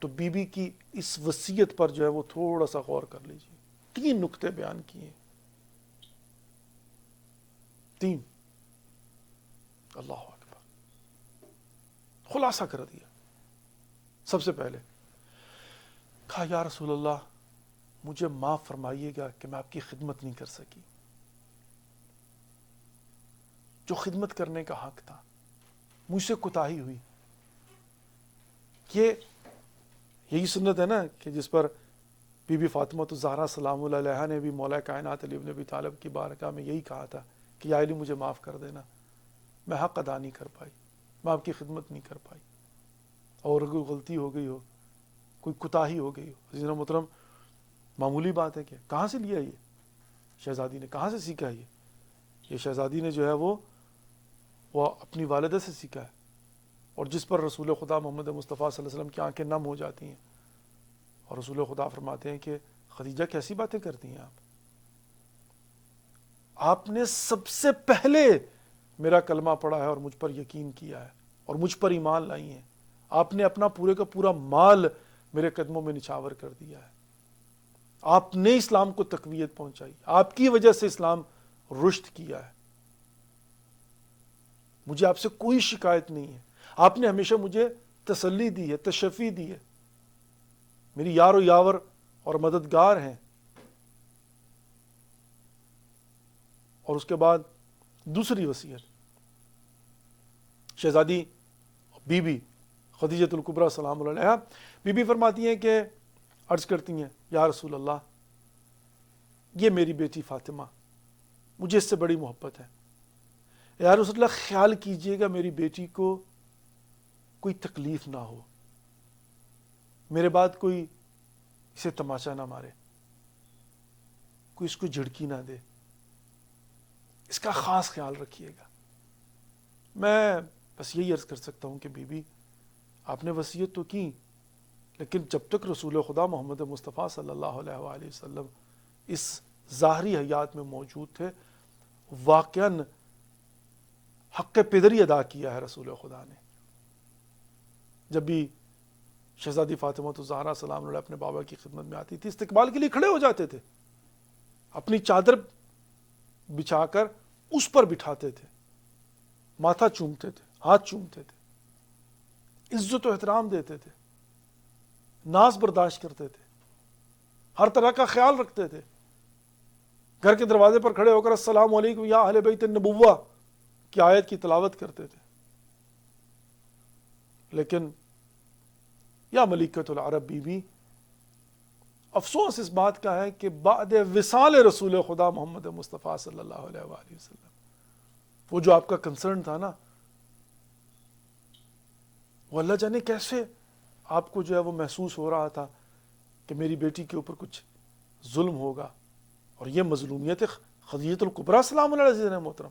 تو بی بی کی اس وصیت پر جو ہے وہ تھوڑا سا غور کر لیجیے. 3 نقطے بیان کیے ہیں، 3. اللہ اکبر، خلاصہ کر دیا. سب سے پہلے کہا یا رسول اللہ مجھے معاف فرمائیے گا کہ میں آپ کی خدمت نہیں کر سکی، جو خدمت کرنے کا حق تھا مجھ سے کوتاہی ہوئی۔ یہی سنت ہے نا کہ جس پر بی بی فاطمہ الزہرا سلام اللہ علیہا نے بھی مولا کائنات علی بن ابی طالب کی بارگاہ میں یہی کہا تھا کہ یا علی مجھے معاف کر دینا، میں حق ادا نہیں کر پائی، میں آپ کی خدمت نہیں کر پائی، اور کوئی غلطی ہو گئی ہو، کوئی کوتاہی ہو گئی ہو۔ عزیزنا محترم، معمولی بات ہے کہ کہاں سے لیا یہ شہزادی نے، کہاں سے سیکھا یہ شہزادی نے جو ہے وہ اپنی والدہ سے سیکھا ہے، اور جس پر رسول خدا محمد مصطفیٰ صلی اللہ علیہ وسلم کی آنکھیں نم ہو جاتی ہیں، اور رسول خدا فرماتے ہیں کہ خدیجہ کیسی باتیں کرتی ہیں آپ نے سب سے پہلے میرا کلمہ پڑھا ہے اور مجھ پر یقین کیا ہے اور مجھ پر ایمان لائی ہیں، آپ نے اپنا پورے کا پورا مال میرے قدموں میں نچھاور کر دیا ہے، آپ نے اسلام کو تقویت پہنچائی، آپ کی وجہ سے اسلام رشد کیا ہے، مجھے آپ سے کوئی شکایت نہیں ہے، آپ نے ہمیشہ مجھے تسلی دی ہے، تشفی دی ہے، میری یار و یاور اور مددگار ہیں۔ اور اس کے بعد دوسری وصیت، شہزادی بی بی خدیجۃ الکبریٰ سلام اللہ علیہا بی بی فرماتی ہیں کہ عرض کرتی ہیں یا رسول اللہ یہ میری بیٹی فاطمہ، مجھے اس سے بڑی محبت ہے، یا رسول اللہ خیال کیجئے گا میری بیٹی کو کوئی تکلیف نہ ہو، میرے بعد کوئی اسے تماشا نہ مارے، کوئی اس کو جھڑکی نہ دے، اس کا خاص خیال رکھیے گا۔ میں بس یہی عرض کر سکتا ہوں کہ بی بی آپ نے وصیت تو کی، لیکن جب تک رسول خدا محمد مصطفیٰ صلی اللہ علیہ وآلہ وسلم اس ظاہری حیات میں موجود تھے، واقعاً حق پدری ادا کیا ہے رسول خدا نے۔ جب بھی شہزادی فاطمہ الزہرا سلام اللہ اپنے بابا کی خدمت میں آتی تھی، استقبال کے لیے کھڑے ہو جاتے تھے، اپنی چادر بچھا کر اس پر بٹھاتے تھے، ماتھا چومتے تھے، ہاتھ چومتے تھے، عزت و احترام دیتے تھے، ناز برداشت کرتے تھے، ہر طرح کا خیال رکھتے تھے، گھر کے دروازے پر کھڑے ہو کر السلام علیکم یا اہل بیت النبوہ کی آیت کی تلاوت کرتے تھے۔ لیکن یا ملکۃ العرب بی بی، افسوس اس بات کا ہے کہ بعد وصال رسول خدا محمد مصطفیٰ صلی اللہ علیہ وآلہ وسلم، وہ جو آپ کا کنسرن تھا نا، وہ اللہ جانے کیسے آپ کو جو ہے وہ محسوس ہو رہا تھا کہ میری بیٹی کے اوپر کچھ ظلم ہوگا، اور یہ مظلومیت خدیجۃ الکبریٰ سلام اللہ علیہ محترم،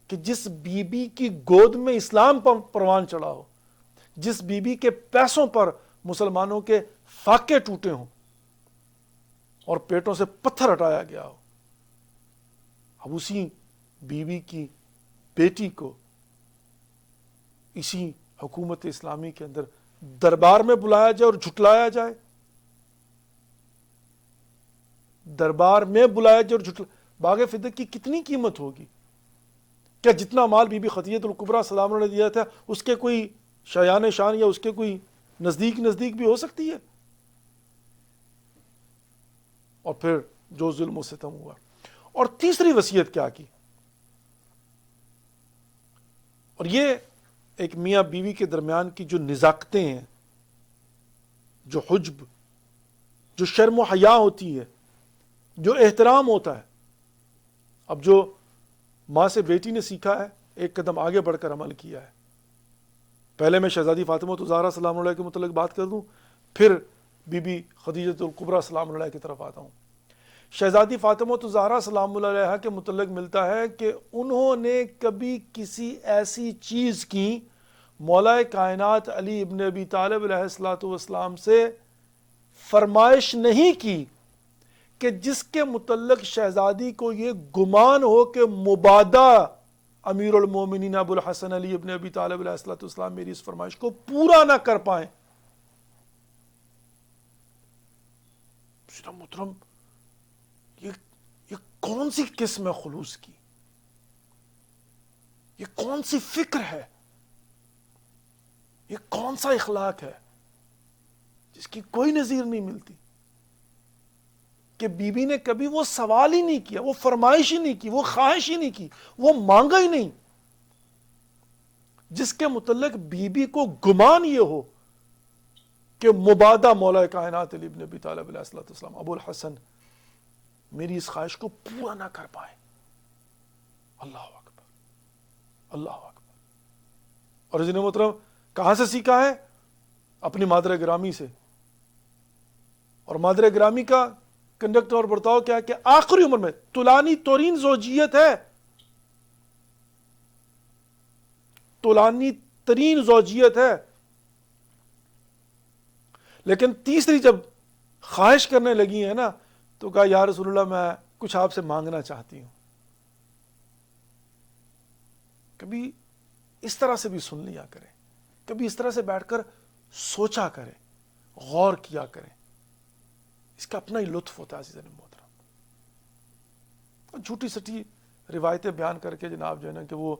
کہ جس بی بی کی گود میں اسلام پر پروان چڑھا ہو، جس بی بی کے پیسوں پر مسلمانوں کے فاقے ٹوٹے ہوں اور پیٹوں سے پتھر ہٹایا گیا ہو، اب اسی بی بی کی بیٹی کو اسی حکومت اسلامی کے اندر دربار میں بلایا جائے اور جھٹلایا جائے، دربار میں بلایا جائے اور باغ فدق کی کتنی قیمت ہوگی؟ کیا جتنا مال بی بی خدیجۃ الکبریٰ سلام اللہ علیہ دیا تھا اس کے کوئی شایان شان یا اس کے کوئی نزدیک بھی ہو سکتی ہے؟ اور پھر جو ظلم و ستم ہوا۔ اور تیسری وصیت کیا کی، اور یہ ایک میاں بیوی کے درمیان کی جو نزاکتیں ہیں، جو حجب، جو شرم و حیا ہوتی ہے، جو احترام ہوتا ہے، اب جو ماں سے بیٹی نے سیکھا ہے ایک قدم آگے بڑھ کر عمل کیا ہے۔ پہلے میں شہزادی فاطمہ الزہرا سلام اللہ علیہ کے متعلق بات کر دوں، پھر بی بی خدیجۃ الکبریٰ سلام اللہ علیہ کی طرف آتا ہوں۔ شہزادی فاطمہ الزہرا سلام اللہ علیہ کے متعلق ملتا ہے کہ انہوں نے کبھی کسی ایسی چیز کی مولا کائنات علی ابن ابی طالب علیہ السلام سے فرمائش نہیں کی کہ جس کے متعلق شہزادی کو یہ گمان ہو کہ مبادہ امیر المومنین ابو الحسن علی ابن ابی طالب علیہ السلام میری اس فرمائش کو پورا نہ کر پائیں۔ محترم، یہ کون سی قسم ہے خلوص کی؟ یہ کون سی فکر ہے؟ یہ کون سا اخلاق ہے جس کی کوئی نظیر نہیں ملتی، کہ بی بی نے کبھی وہ سوال ہی نہیں کیا، وہ فرمائش ہی نہیں کی، وہ خواہش ہی نہیں کی، وہ مانگا ہی نہیں، جس کے متعلق بی بی کو گمان یہ ہو کہ مبادہ مولا کائنات علی بن ابی طالب علیہ السلام ابو الحسن میری اس خواہش کو پورا نہ کر پائے۔ اللہ اکبر، اللہ اکبر۔ اور عزیزِ محترم کہاں سے سیکھا ہے؟ اپنی مادر گرامی سے۔ اور مادر گرامی کا کنڈکٹ اور برتاؤ کیا ہے کہ آخری عمر میں طولانی ترین زوجیت ہے، طولانی ترین زوجیت ہے، لیکن تیسری جب خواہش کرنے لگی ہے نا تو کہا یا رسول اللہ میں کچھ آپ سے مانگنا چاہتی ہوں۔ کبھی اس طرح سے بھی سن لیا کریں، کبھی اس طرح سے بیٹھ کر سوچا کریں، غور کیا کریں، اس کا اپنا ہی لطف ہوتا ہے عزیزان محترم۔ جھوٹی سٹی روایتیں بیان کر کے جناب جو ہے نا کہ وہ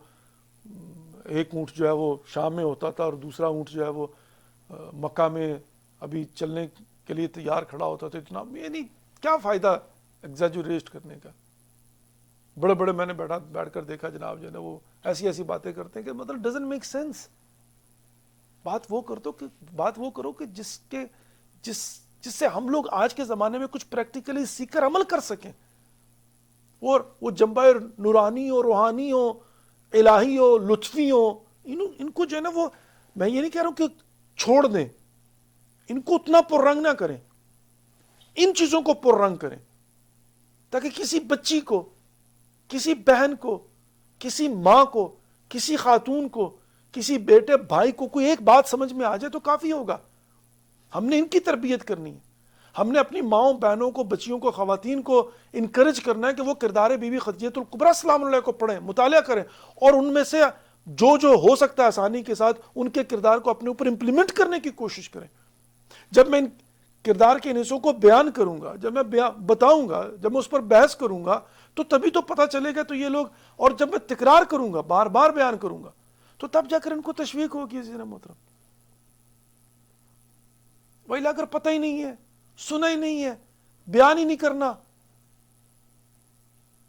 ایک اونٹ جو ہے وہ شام میں ہوتا تھا اور دوسرا اونٹ جو ہے وہ مکہ میں ابھی چلنے کے لیے تیار کھڑا ہوتا تھا، جناب یہ نہیں، کیا فائدہ ایگزیجوریٹ کرنے کا۔ بڑے بڑے میں نے بیٹھ کر دیکھا جناب جو ہے نا وہ ایسی ایسی باتیں کرتے ہیں کہ مطلب ڈزنٹ میک سینس۔ بات وہ کرو کہ جس سے ہم لوگ آج کے زمانے میں کچھ پریکٹیکلی سیکھ کر عمل کر سکیں، اور وہ جنبہ نورانی ہو، روحانی ہو، الہی ہو، لطفی ہو، ان کو جو ہے نا وہ، میں یہ نہیں کہہ رہا ہوں کہ چھوڑ دیں، ان کو اتنا پررنگ نہ کریں، ان چیزوں کو پررنگ کریں تاکہ کسی بچی کو، کسی بہن کو، کسی ماں کو، کسی خاتون کو، کسی بیٹے بھائی کو کوئی ایک بات سمجھ میں آ جائے تو کافی ہوگا۔ ہم نے ان کی تربیت کرنی ہے، ہم نے اپنی ماؤں بہنوں کو، بچیوں کو، خواتین کو انکریج کرنا ہے کہ وہ کردار بی بی خدیجہ الکبریٰ سلام اللہ کو پڑھیں، مطالعہ کریں، اور ان میں سے جو ہو سکتا ہے آسانی کے ساتھ ان کے کردار کو اپنے اوپر امپلیمنٹ کرنے کی کوشش کریں۔ جب میں ان کردار کے حصوں کو بیان کروں گا، جب میں بتاؤں گا، جب میں اس پر بحث کروں گا تو تبھی تو پتہ چلے گا تو یہ لوگ، اور جب میں تکرار کروں گا، بار بار بیان کروں گا تو تب جا کر ان کو تشویق ہوگی عزیزان محترم۔ وہی اگر پتہ ہی نہیں ہے، سنا ہی نہیں ہے، بیان ہی نہیں کرنا،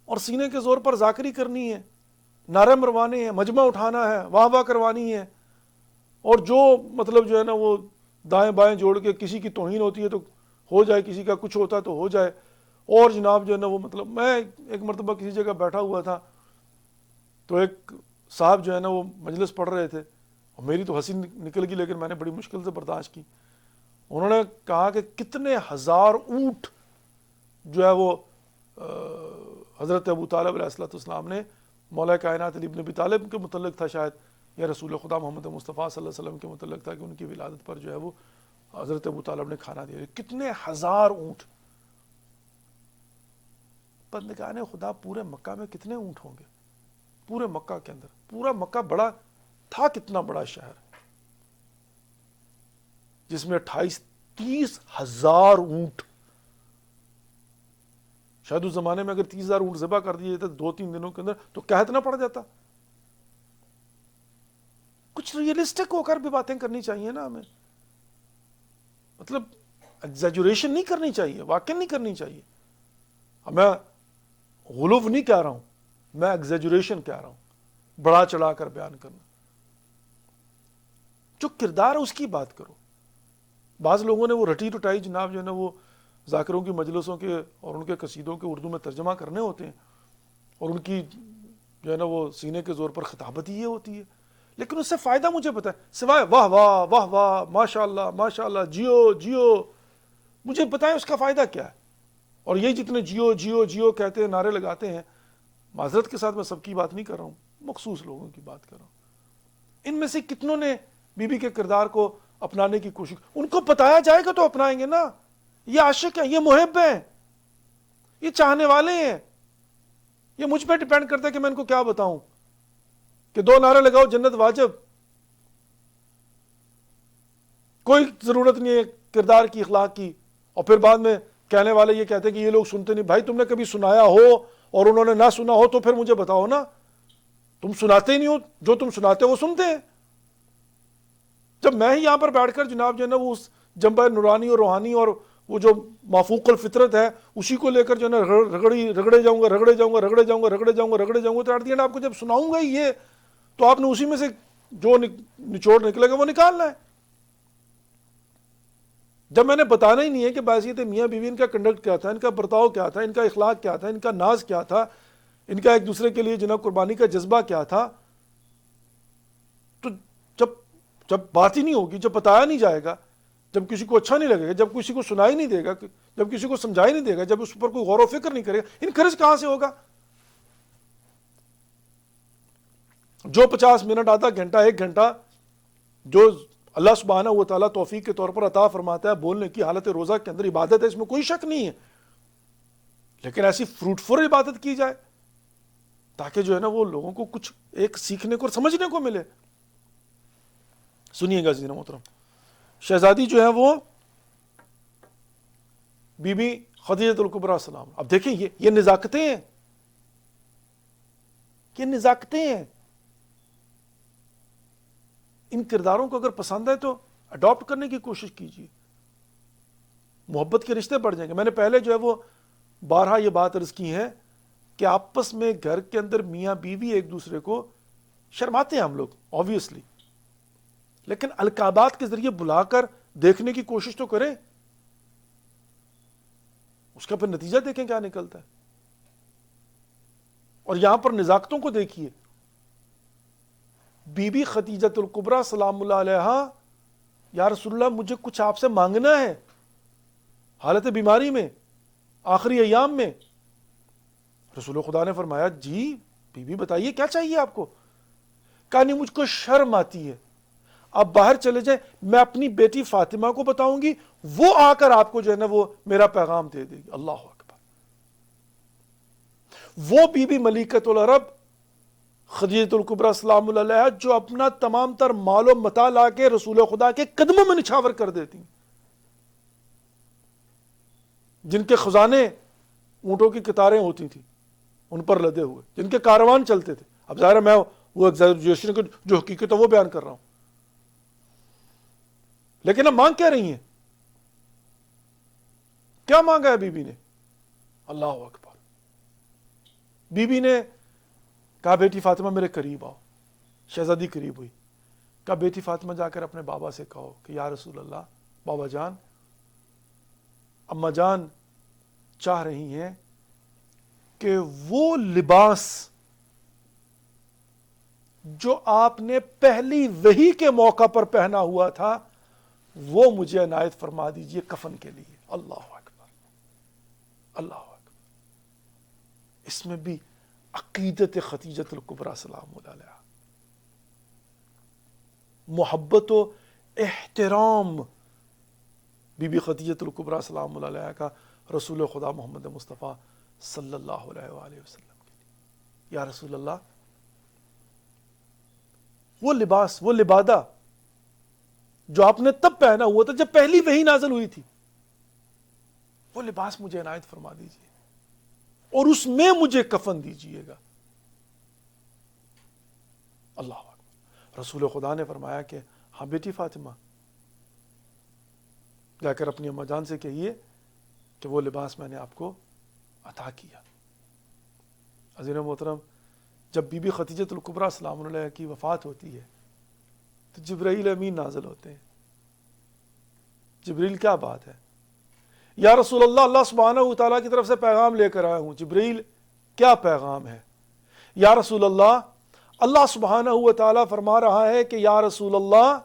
اور سینے کے زور پر ذاکری کرنی ہے، نعرے مروانے ہیں، مجمع اٹھانا ہے، واہ واہ کروانی ہے، اور جو مطلب جو ہے نا وہ دائیں بائیں جوڑ کے کسی کی توہین ہوتی ہے تو ہو جائے، کسی کا کچھ ہوتا ہے تو ہو جائے، اور جناب جو ہے نا وہ مطلب، میں ایک مرتبہ کسی جگہ بیٹھا ہوا تھا تو ایک صاحب جو ہے نا وہ مجلس پڑھ رہے تھے، اور میری تو ہنسی نکل گئی لیکن میں نے بڑی مشکل سے برداشت کی۔ انہوں نے کہا کہ کتنے ہزار اونٹ جو ہے وہ حضرت ابو طالب علیہ السلام نے مولا کائنات علی بن ابی طالب کے متعلق تھا، شاید یا رسول خدا محمد مصطفیٰ صلی اللہ علیہ وسلم کے متعلق تھا کہ ان کی ولادت پر جو ہے وہ حضرت ابو طالب نے کھانا دیا۔ کتنے ہزار اونٹ! بندگان خدا پورے مکہ میں کتنے اونٹ ہوں گے؟ پورے مکہ کے اندر، پورا مکہ بڑا تھا، کتنا بڑا شہر جس میں 28-30 ہزار اونٹ، شاید اس زمانے میں اگر 30 ہزار اونٹ ذبح کر دیے جاتے 2-3 دنوں کے اندر تو قحط نہ پڑ جاتا۔ کچھ ریئلسٹک ہو کر بھی باتیں کرنی چاہیے نا ہمیں، مطلب ایگزیجوریشن نہیں کرنی چاہیے، واقعی نہیں کرنی چاہیے۔ میں غلو نہیں کہہ رہا ہوں، میں ایگزیجوریشن کہہ رہا ہوں، بڑا چڑھا کر بیان کرنا۔ جو کردار ہے اس کی بات کرو۔ بعض لوگوں نے وہ رٹی ٹٹائی جناب جو ہے نا وہ ذاکروں کی مجلسوں کے اور ان کے قصیدوں کے اردو میں ترجمہ کرنے ہوتے ہیں، اور ان کی جو ہے نا وہ سینے کے زور پر خطابت ہی یہ ہوتی ہے، لیکن اس سے فائدہ مجھے پتا ہے سوائے واہ واہ واہ واہ ماشاء اللہ جیو جیو، مجھے بتائیں اس کا فائدہ کیا ہے؟ اور یہ جتنے جیو جیو جیو کہتے ہیں، نعرے لگاتے ہیں، معذرت کے ساتھ میں سب کی بات نہیں کر رہا ہوں، مخصوص لوگوں کی بات کر رہا ہوں۔ ان میں سے کتنوں نے بی بی کے کردار کو اپنانے کی کوشش، ان کو بتایا جائے گا تو اپنائیں گے نا۔ یہ عاشق ہیں، یہ محب ہیں، یہ چاہنے والے ہیں۔ یہ مجھ پہ ڈیپینڈ کرتا ہے کہ میں ان کو کیا بتاؤں کہ 2 نعرے لگاؤ جنت واجب، کوئی ضرورت نہیں ہے کردار کی، اخلاق کی، اور پھر بعد میں کہنے والے یہ کہتے ہیں کہ یہ لوگ سنتے نہیں۔ بھائی تم نے کبھی سنایا ہو اور انہوں نے نہ سنا ہو تو پھر مجھے بتاؤ نا، تم سناتے ہی نہیں ہو، جو تم سناتے ہو وہ سنتے ہیں۔ جب میں ہی یہاں پر بیٹھ کر جناب جو ہے نا وہ اس جنبہ نورانی اور روحانی اور وہ جو مافوق الفطرت ہے اسی کو لے کر جو ہے نا رگڑے جاؤں گا تو ایٹ دی اینڈ آپ کو جب سناؤں گا یہ تو آپ نے اسی میں سے جو نچوڑ نکلے گا وہ نکالنا ہے. جب میں نے بتانا ہی نہیں ہے کہ بحیثیت میاں بیوی ان کا کنڈکٹ کیا تھا، ان کا برتاؤ کیا تھا، ان کا اخلاق کیا تھا، ان کا ناز کیا تھا، ان کا ایک دوسرے کے لیے جناب قربانی کا جذبہ کیا تھا، تو جب بات ہی نہیں ہوگی، جب بتایا نہیں جائے گا، جب کسی کو اچھا نہیں لگے گا، جب کسی کو سنا ہی نہیں دے گا، جب کسی کو سمجھا ہی نہیں دے گا، جب اس پر کوئی غور و فکر نہیں کرے گا، انکریج کہاں سے ہوگا؟ جو 50 منٹ، آدھا گھنٹہ، 1 گھنٹہ جو اللہ سبحانہ و تعالیٰ توفیق کے طور پر عطا فرماتا ہے بولنے کی حالت روزہ کے اندر، عبادت ہے، اس میں کوئی شک نہیں ہے، لیکن ایسی فروٹفل عبادت کی جائے تاکہ جو ہے نا وہ لوگوں کو کچھ ایک سیکھنے کو اور سمجھنے کو ملے. سنیے گا عزیزان محترم، شہزادی جو ہے وہ بی بی خدیجہ الکبریٰ سلام. اب دیکھیں یہ نزاکتیں ہیں، یہ نزاکتیں ہیں. ان کرداروں کو اگر پسند ہے تو اڈاپٹ کرنے کی کوشش کیجیے، محبت کے رشتے بڑھ جائیں گے. میں نے پہلے جو ہے وہ بارہا یہ بات عرض کی ہے کہ آپس میں گھر کے اندر میاں بیوی ایک دوسرے کو شرماتے ہیں ہم لوگ آبویسلی، لیکن القابات کے ذریعے بلا کر دیکھنے کی کوشش تو کریں، اس کا پھر نتیجہ دیکھیں کیا نکلتا ہے. اور یہاں پر نزاکتوں کو دیکھیے. بی بی خدیجہ الکبریٰ سلام اللہ علیہا، یا رسول اللہ مجھے کچھ آپ سے مانگنا ہے حالت بیماری میں، آخری ایام میں. رسول خدا نے فرمایا جی بی بی بتائیے کیا چاہیے آپ کو. کہا نہیں مجھ کو شرم آتی ہے، آپ باہر چلے جائیں، میں اپنی بیٹی فاطمہ کو بتاؤں گی، وہ آ کر آپ کو جو ہے نا وہ میرا پیغام دے دے گی. اللہ اکبر. وہ بی بی ملکۃ العرب خدیجہ الکبریٰ سلام اللہ علیہا جو اپنا تمام تر مال و متاع لا کے رسول خدا کے قدموں میں نچھاور کر دیتی، جن کے خزانے اونٹوں کی قطاریں ہوتی تھیں ان پر لدے ہوئے، جن کے کاروان چلتے تھے. اب ظاہر ہے میں وہ ایگزیجریشن کو جو حقیقت ہے وہ بیان کر رہا ہوں، لیکن اب مانگ کیا رہی ہیں؟ کیا مانگا ہے بی بی نے؟ اللہ اکبر. بی بی نے کہا بیٹی فاطمہ میرے قریب آؤ. شہزادی قریب ہوئی. کہا بیٹی فاطمہ جا کر اپنے بابا سے کہو کہ یا رسول اللہ، بابا جان، اماں جان چاہ رہی ہیں کہ وہ لباس جو آپ نے پہلی وحی کے موقع پر پہنا ہوا تھا وہ مجھے عنایت فرما دیجئے کفن کے لیے. اللہ اکبر، اللہ اکبر. اس میں بھی عقیدت خدیجہ الکبریٰ سلام اللہ علیہا، محبت و احترام بی بی خدیجہ الکبریٰ سلام اللہ علیہا کا رسول خدا محمد مصطفیٰ صلی اللہ علیہ وآلہ وسلم کے لیے. یا رسول اللہ، وہ لباس، وہ لبادہ جو آپ نے تب پہنا ہوا تھا جب پہلی وحی نازل ہوئی تھی، وہ لباس مجھے عنایت فرما دیجیے اور اس میں مجھے کفن دیجیے گا. اللہ اکبر. رسول خدا نے فرمایا کہ ہاں بیٹی فاطمہ، جا کر اپنی اماں جان سے کہیے کہ وہ لباس میں نے آپ کو عطا کیا. عزیز محترم، جب بی بی خدیجہ الکبریٰ سلام اللہ علیہا کی وفات ہوتی ہے تو جبرائیل امین نازل ہوتے ہیں. جبریل کیا بات ہے، یا رسول اللہ، اللہ سبحانہ و تعالیٰ کی طرف سے پیغام لے کر آیا ہوں. جبریل کیا پیغام ہے؟ یا رسول اللہ، اللہ سبحانہ و تعالیٰ فرما رہا ہے کہ یا رسول اللہ،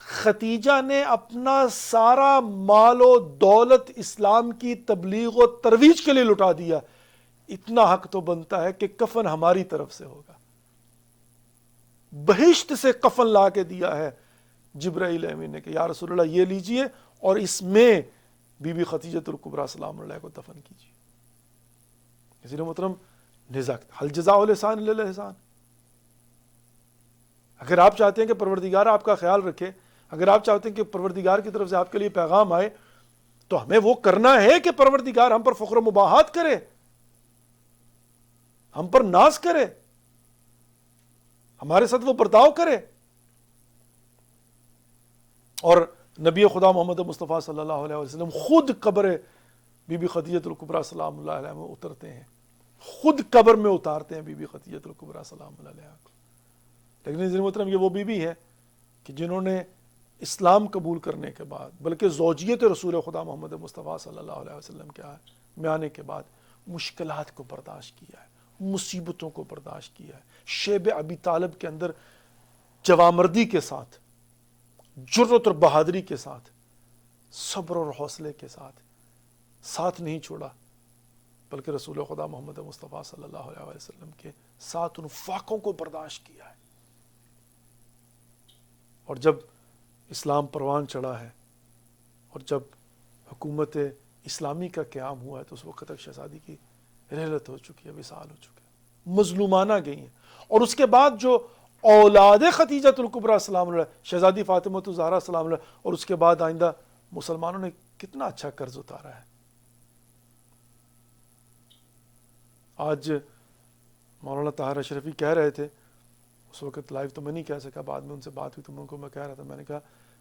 ختیجہ نے اپنا سارا مال و دولت اسلام کی تبلیغ و ترویج کے لیے لٹا دیا، اتنا حق تو بنتا ہے کہ کفن ہماری طرف سے ہوگا. بہشت سے کفن لا کے دیا ہے جبرائیل امین نے کہ یا رسول اللہ یہ لیجئے اور اس میں بی بی خدیجہ الکبریٰ سلام اللہ علیہا کو دفن کیجیے. اسی لیے محترم، نزاکت، هل جزاء الاحسان الا الاحسان. اگر آپ چاہتے ہیں کہ پروردگار آپ کا خیال رکھے، اگر آپ چاہتے ہیں کہ پروردگار کی طرف سے آپ کے لیے پیغام آئے، تو ہمیں وہ کرنا ہے کہ پروردگار ہم پر فخر و مباحات کرے، ہم پر ناز کرے، ہمارے ساتھ وہ برتاؤ کرے. اور نبی خدا محمد مصطفیٰ صلی اللہ علیہ وسلم خود قبر بی بی خدیجہ الکبریٰ سلام اللہ علیہ میں اترتے ہیں، خود قبر میں اتارتے ہیں بی بی خدیجہ الکبریٰ سلام اللہ علیہ کو. لیکن عزیز محترم یہ وہ بی بی ہے کہ جنہوں نے اسلام قبول کرنے کے بعد، بلکہ زوجیت رسول خدا محمد مصطفیٰ صلی اللہ علیہ وسلم کے میں آنے کے بعد مشکلات کو برداشت کیا ہے، مصیبتوں کو برداشت کیا ہے، شیب ابی طالب کے اندر جوامردی کے ساتھ، جرت اور بہادری کے ساتھ، صبر اور حوصلے کے ساتھ نہیں چھوڑا، بلکہ رسول خدا محمد مصطفیٰ صلی اللہ علیہ وسلم کے ساتھ ان فاقوں کو برداشت کیا ہے. اور جب اسلام پروان چڑھا ہے اور جب حکومت اسلامی کا قیام ہوا ہے تو اس وقت تک شہزادی کی رحلت ہو چکی ہے، وصال ہو چکے ہیں، مظلومانہ گئی ہیں. اور اس کے بعد جو اولاد خدیجہ الکبریٰ سلام اللہ، شہزادی فاطمہ الزہرا سلام اللہ، اور اس کے بعد آئندہ مسلمانوں نے کتنا اچھا قرض اتارا ہے. آج مولانا طاہر اشرفی کہہ رہے تھے، اس وقت لائیو تو میں نہیں کہہ سکا، بعد میں ان سے بات ہوئی تو ان کو میں کہہ رہا تھا، میں نے کہا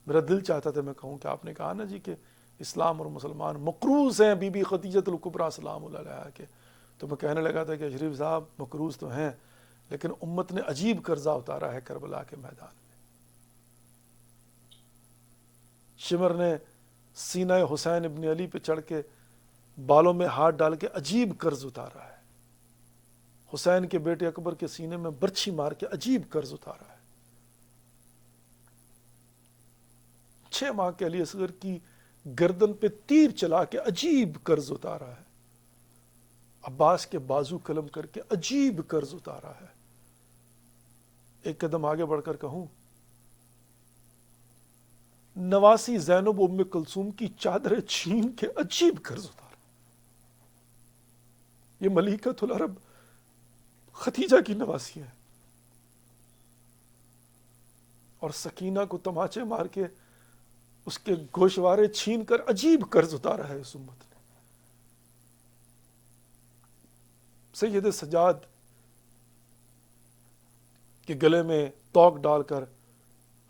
میرا دل چاہتا تھا میں کہوں کہ آپ نے کہا نا جی کہ اسلام اور مسلمان مقروض ہیں بی بی خدیجہ الکبریٰ سلام اللہ علیہا کے، تو میں کہنے لگا تھا کہ اشرف صاحب مقروض تو ہیں، لیکن امت نے عجیب قرضہ اتارا ہے کربلا کے میدان میں. شمر نے سینہ حسین ابن علی پہ چڑھ کے بالوں میں ہاتھ ڈال کے عجیب قرض اتارا ہے. حسین کے بیٹے اکبر کے سینے میں برچھی مار کے عجیب قرض اتارا ہے. 6 ماہ کے علی اصغر کی گردن پہ تیر چلا کے عجیب قرض اتارا ہے. عباس کے بازو قلم کر کے عجیب قرض اتارا ہے. ایک قدم آگے بڑھ کر کہوں، نواسی زینب ام کلثوم کی چادر چھین کے عجیب قرض اتارا. یہ ملیکۃ العرب خدیجہ کی نواسی ہے، اور سکینہ کو تماچے مار کے اس کے گوشوارے چھین کر عجیب قرض اتارا ہے اس امت نے. سید سجاد کے گلے میں توق ڈال کر،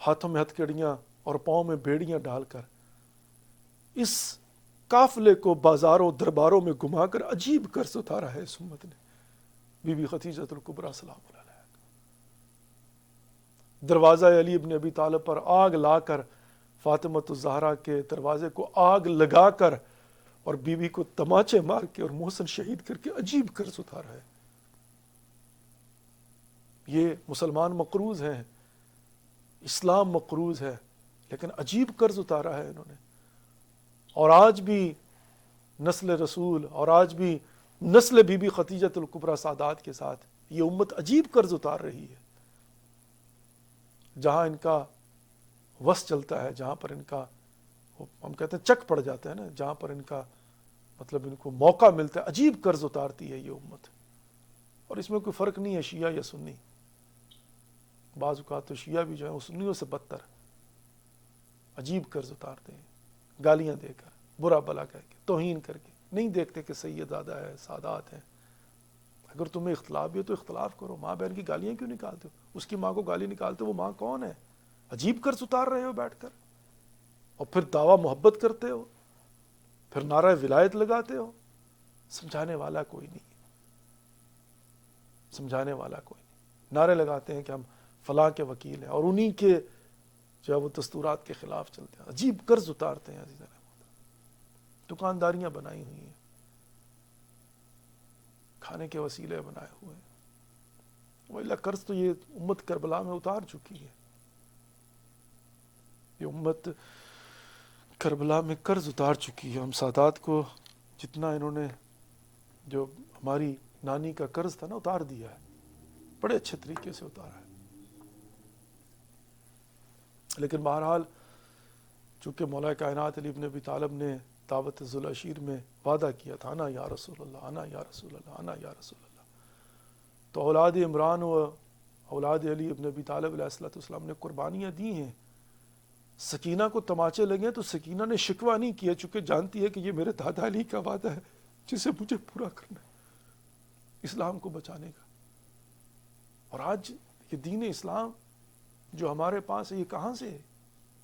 ہاتھوں میں ہتھکڑیاں اور پاؤں میں بیڑیاں ڈال کر اس قافلے کو بازاروں درباروں میں گھما کر عجیب قرض اتارا ہے اس امت نے بی بی خدیجہ الکبریٰ سلام اللہ علیہا. دروازہ علی ابن ابی طالب پر آگ لا کر، فاطمہ الزہرا کے دروازے کو آگ لگا کر اور بیوی کو تماچے مار کے اور محسن شہید کر کے عجیب قرض اتارا ہے. یہ مسلمان مقروض ہیں، اسلام مقروض ہے، لیکن عجیب قرض اتارا ہے انہوں نے. اور آج بھی نسل رسول اور آج بھی نسل بی بی خدیجہ الکبریٰ سادات کے ساتھ یہ امت عجیب قرض اتار رہی ہے. جہاں ان کا وس چلتا ہے، جہاں پر ان کا ہم کہتے ہیں چک پڑ جاتا ہے نا، جہاں پر ان کا مطلب ان کو موقع ملتا ہے، عجیب قرض اتارتی ہے یہ امت. اور اس میں کوئی فرق نہیں ہے شیعہ یا سنی. بعض اوقات تو شیعہ بھی جو ہیں وہ سنیوں سے بدتر عجیب قرض اتارتے ہیں، گالیاں دے کر، برا بلا کہہ کے، توہین کر کے. نہیں دیکھتے کہ سید زادہ ہے، سادات ہیں. اگر تمہیں اختلاف بھی ہے تو اختلاف کرو، ماں بہن کی گالیاں کیوں نکالتے ہو؟ اس کی ماں کو گالی نکالتے ہو، وہ ماں کون ہے؟ عجیب قرض اتار رہے ہو بیٹھ کر، اور پھر دعویٰ محبت کرتے ہو، پھر نعرہ ولایت لگاتے ہو. سمجھانے والا کوئی نہیں، سمجھانے والا کوئی نہیں. نعرے لگاتے ہیں کہ ہم فلاں کے وکیل ہیں، اور انہی کے جو ہے وہ دستورات کے خلاف چلتے ہیں. عجیب قرض اتارتے ہیں عزیزان. دکانداریاں بنائی ہوئی ہیں، کھانے کے وسیلے بنائے ہوئے ہیں. وَإِلَّا قرض تو یہ امت کربلا میں اتار چکی ہے. یہ امت کربلا میں قرض اتار چکی ہے. ہم سادات کو جتنا انہوں نے جو ہماری نانی کا قرض تھا نا اتار دیا ہے، بڑے اچھے طریقے سے اتارا ہے. لیکن بہرحال چونکہ مولا کائنات علی ابن ابی طالب نے دعوت ذوالعشیر میں وعدہ کیا تھا، انا یا رسول اللہ، انا یا رسول اللہ، انا یا رسول اللہ، تو اولاد عمران و اولاد علی ابن ابی طالب علیہ السلام نے قربانیاں دی ہیں. سکینہ کو تماچے لگے تو سکینہ نے شکوہ نہیں کیا، چونکہ جانتی ہے کہ یہ میرے دادا علی کا وعدہ ہے جسے مجھے پورا کرنا ہے اسلام کو بچانے کا. اور آج یہ دین اسلام جو ہمارے پاس ہے یہ کہاں سے ہے؟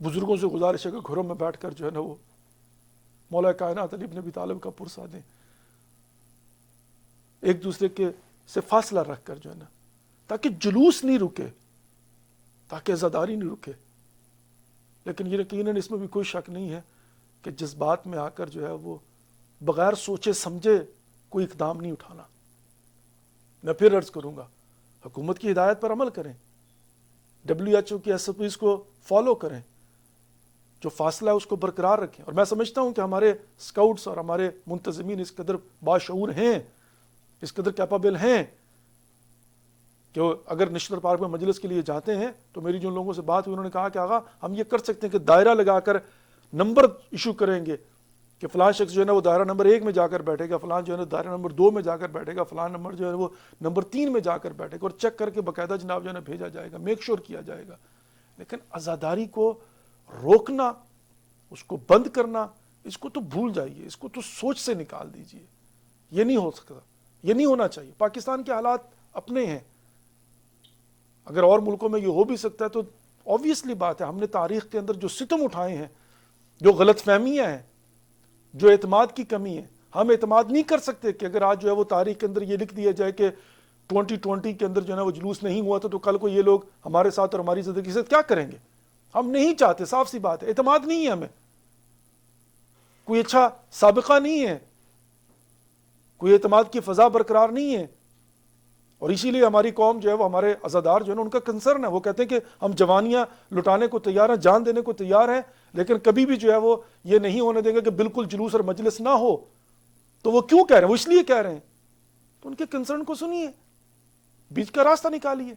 بزرگوں سے گزارش ہے کہ گھروں میں بیٹھ کر جو ہے نا وہ مولا کائنات علی بن ابی طالب کا پرسہ دیں، ایک دوسرے کے سے فاصلہ رکھ کر جو ہے نا، تاکہ جلوس نہیں رکے، تاکہ عزاداری نہیں رکے۔ لیکن یہ یقیناً اس میں بھی کوئی شک نہیں ہے کہ جذبات میں آ کر جو ہے وہ بغیر سوچے سمجھے کوئی اقدام نہیں اٹھانا۔ میں پھر عرض کروں گا، حکومت کی ہدایت پر عمل کریں، WHO کی SOPs کو فالو کریں، جو فاصلہ ہے اس کو برقرار رکھیں۔ اور میں سمجھتا ہوں کہ ہمارے اسکاؤٹس اور ہمارے منتظمین اس قدر باشعور ہیں، اس قدر کیپابل ہیں کہ اگر نیشنل پارک میں مجلس کے لیے جاتے ہیں تو میری جن لوگوں سے بات ہوئی انہوں نے کہا کہ آقا ہم یہ کر سکتے ہیں کہ دائرہ لگا کر نمبر ایشو کریں گے کہ فلاں شخص جو ہے نا وہ دائرہ نمبر 1 میں جا کر بیٹھے گا، فلاں جو ہے نا دائرہ نمبر 2 میں جا کر بیٹھے گا، فلاں نمبر جو ہے وہ نمبر 3 میں جا کر بیٹھے گا، اور چیک کر کے باقاعدہ جناب جو ہے نا بھیجا جائے گا، میک شور کیا جائے گا۔ لیکن عزاداری کو روکنا، اس کو بند کرنا، اس کو تو بھول جائیے، اس کو تو سوچ سے نکال دیجئے۔ یہ نہیں ہو سکتا، یہ نہیں ہونا چاہیے۔ پاکستان کے حالات اپنے ہیں، اگر اور ملکوں میں یہ ہو بھی سکتا ہے تو obviously بات ہے، ہم نے تاریخ کے اندر جو ستم اٹھائے ہیں، جو غلط فہمیاں ہیں، جو اعتماد کی کمی ہے، ہم اعتماد نہیں کر سکتے کہ اگر آج جو ہے وہ تاریخ کے اندر یہ لکھ دیا جائے کہ 2020 کے اندر جو ہے نا وہ جلوس نہیں ہوا تو کل کو یہ لوگ ہمارے ساتھ اور ہماری زندگی سے کیا کریں گے۔ ہم نہیں چاہتے، صاف سی بات ہے، اعتماد نہیں ہے، ہمیں کوئی اچھا سابقہ نہیں ہے، کوئی اعتماد کی فضا برقرار نہیں ہے۔ اور اسی لیے ہماری قوم جو ہے وہ، ہمارے عزادار جو ہے نا، ان کا کنسرن ہے، وہ کہتے ہیں کہ ہم جوانیاں لٹانے کو تیار ہیں، جان دینے کو تیار ہیں، لیکن کبھی بھی جو ہے وہ یہ نہیں ہونے دیں گے کہ بالکل جلوس اور مجلس نہ ہو۔ تو وہ کیوں کہہ رہے ہیں؟ وہ اس لیے کہہ رہے ہیں، تو ان کے کنسرن کو سنیے، بیچ کا راستہ نکالیے۔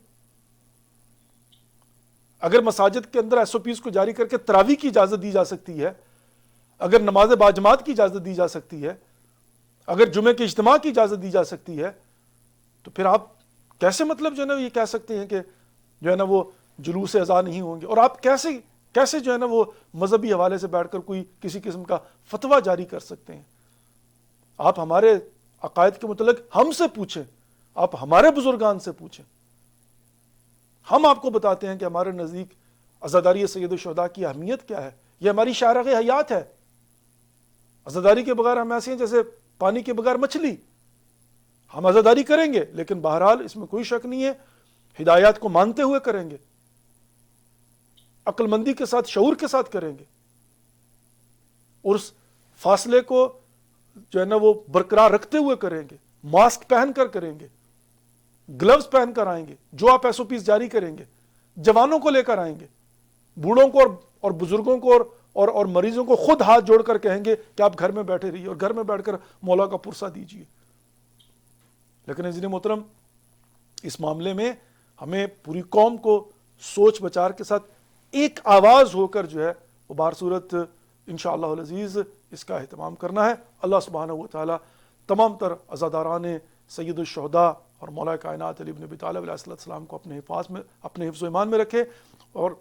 اگر مساجد کے اندر SOPs کو جاری کر کے تراویح کی اجازت دی جا سکتی ہے، اگر نماز باجماعت کی اجازت دی جا سکتی ہے، اگر جمعے کے اجتماع کی اجازت دی جا سکتی ہے، تو پھر آپ کیسے مطلب جو ہے نا یہ کہہ سکتے ہیں کہ جو ہے نا وہ جلوس اذا نہیں ہوں گے؟ اور آپ کیسے جو ہے نا وہ مذہبی حوالے سے بیٹھ کر کوئی کسی قسم کا فتویٰ جاری کر سکتے ہیں؟ آپ ہمارے عقائد کے متعلق ہم سے پوچھیں، آپ ہمارے بزرگان سے پوچھیں، ہم آپ کو بتاتے ہیں کہ ہمارے نزدیک عزاداری سید الشہداء کی اہمیت کیا ہے۔ یہ ہماری شارغ حیات ہے۔ عزاداری کے بغیر ہم ایسے ہیں جیسے پانی کے بغیر مچھلی۔ ہم عزاداری کریں گے، لیکن بہرحال اس میں کوئی شک نہیں ہے ہدایات کو مانتے ہوئے کریں گے، عقل مندی کے ساتھ، شعور کے ساتھ کریں گے، اور اس فاصلے کو جو ہے نا وہ برقرار رکھتے ہوئے کریں گے، ماسک پہن کر کریں گے، گلوز پہن کر آئیں گے، جو آپ SOPs جاری کریں گے، جوانوں کو لے کر آئیں گے، بوڑھوں کو اور بزرگوں کو اور مریضوں کو خود ہاتھ جوڑ کر کہیں گے کہ آپ گھر میں بیٹھے رہیے اور گھر میں بیٹھ کر مولا کا پرسہ دیجیے۔ لیکن عزیز محترم، اس معاملے میں ہمیں پوری قوم کو سوچ بچار کے ساتھ ایک آواز ہو کر جو ہے وہ بہر صورت انشاءاللہ العزیز اس کا اہتمام کرنا ہے۔ اللہ سبحانہ و تعالی تمام تر عزاداران سید الشہداء اور مولا کائنات علی بن ابی طالب علیہ السلام کو اپنے حفظ و ایمان میں رکھے، اور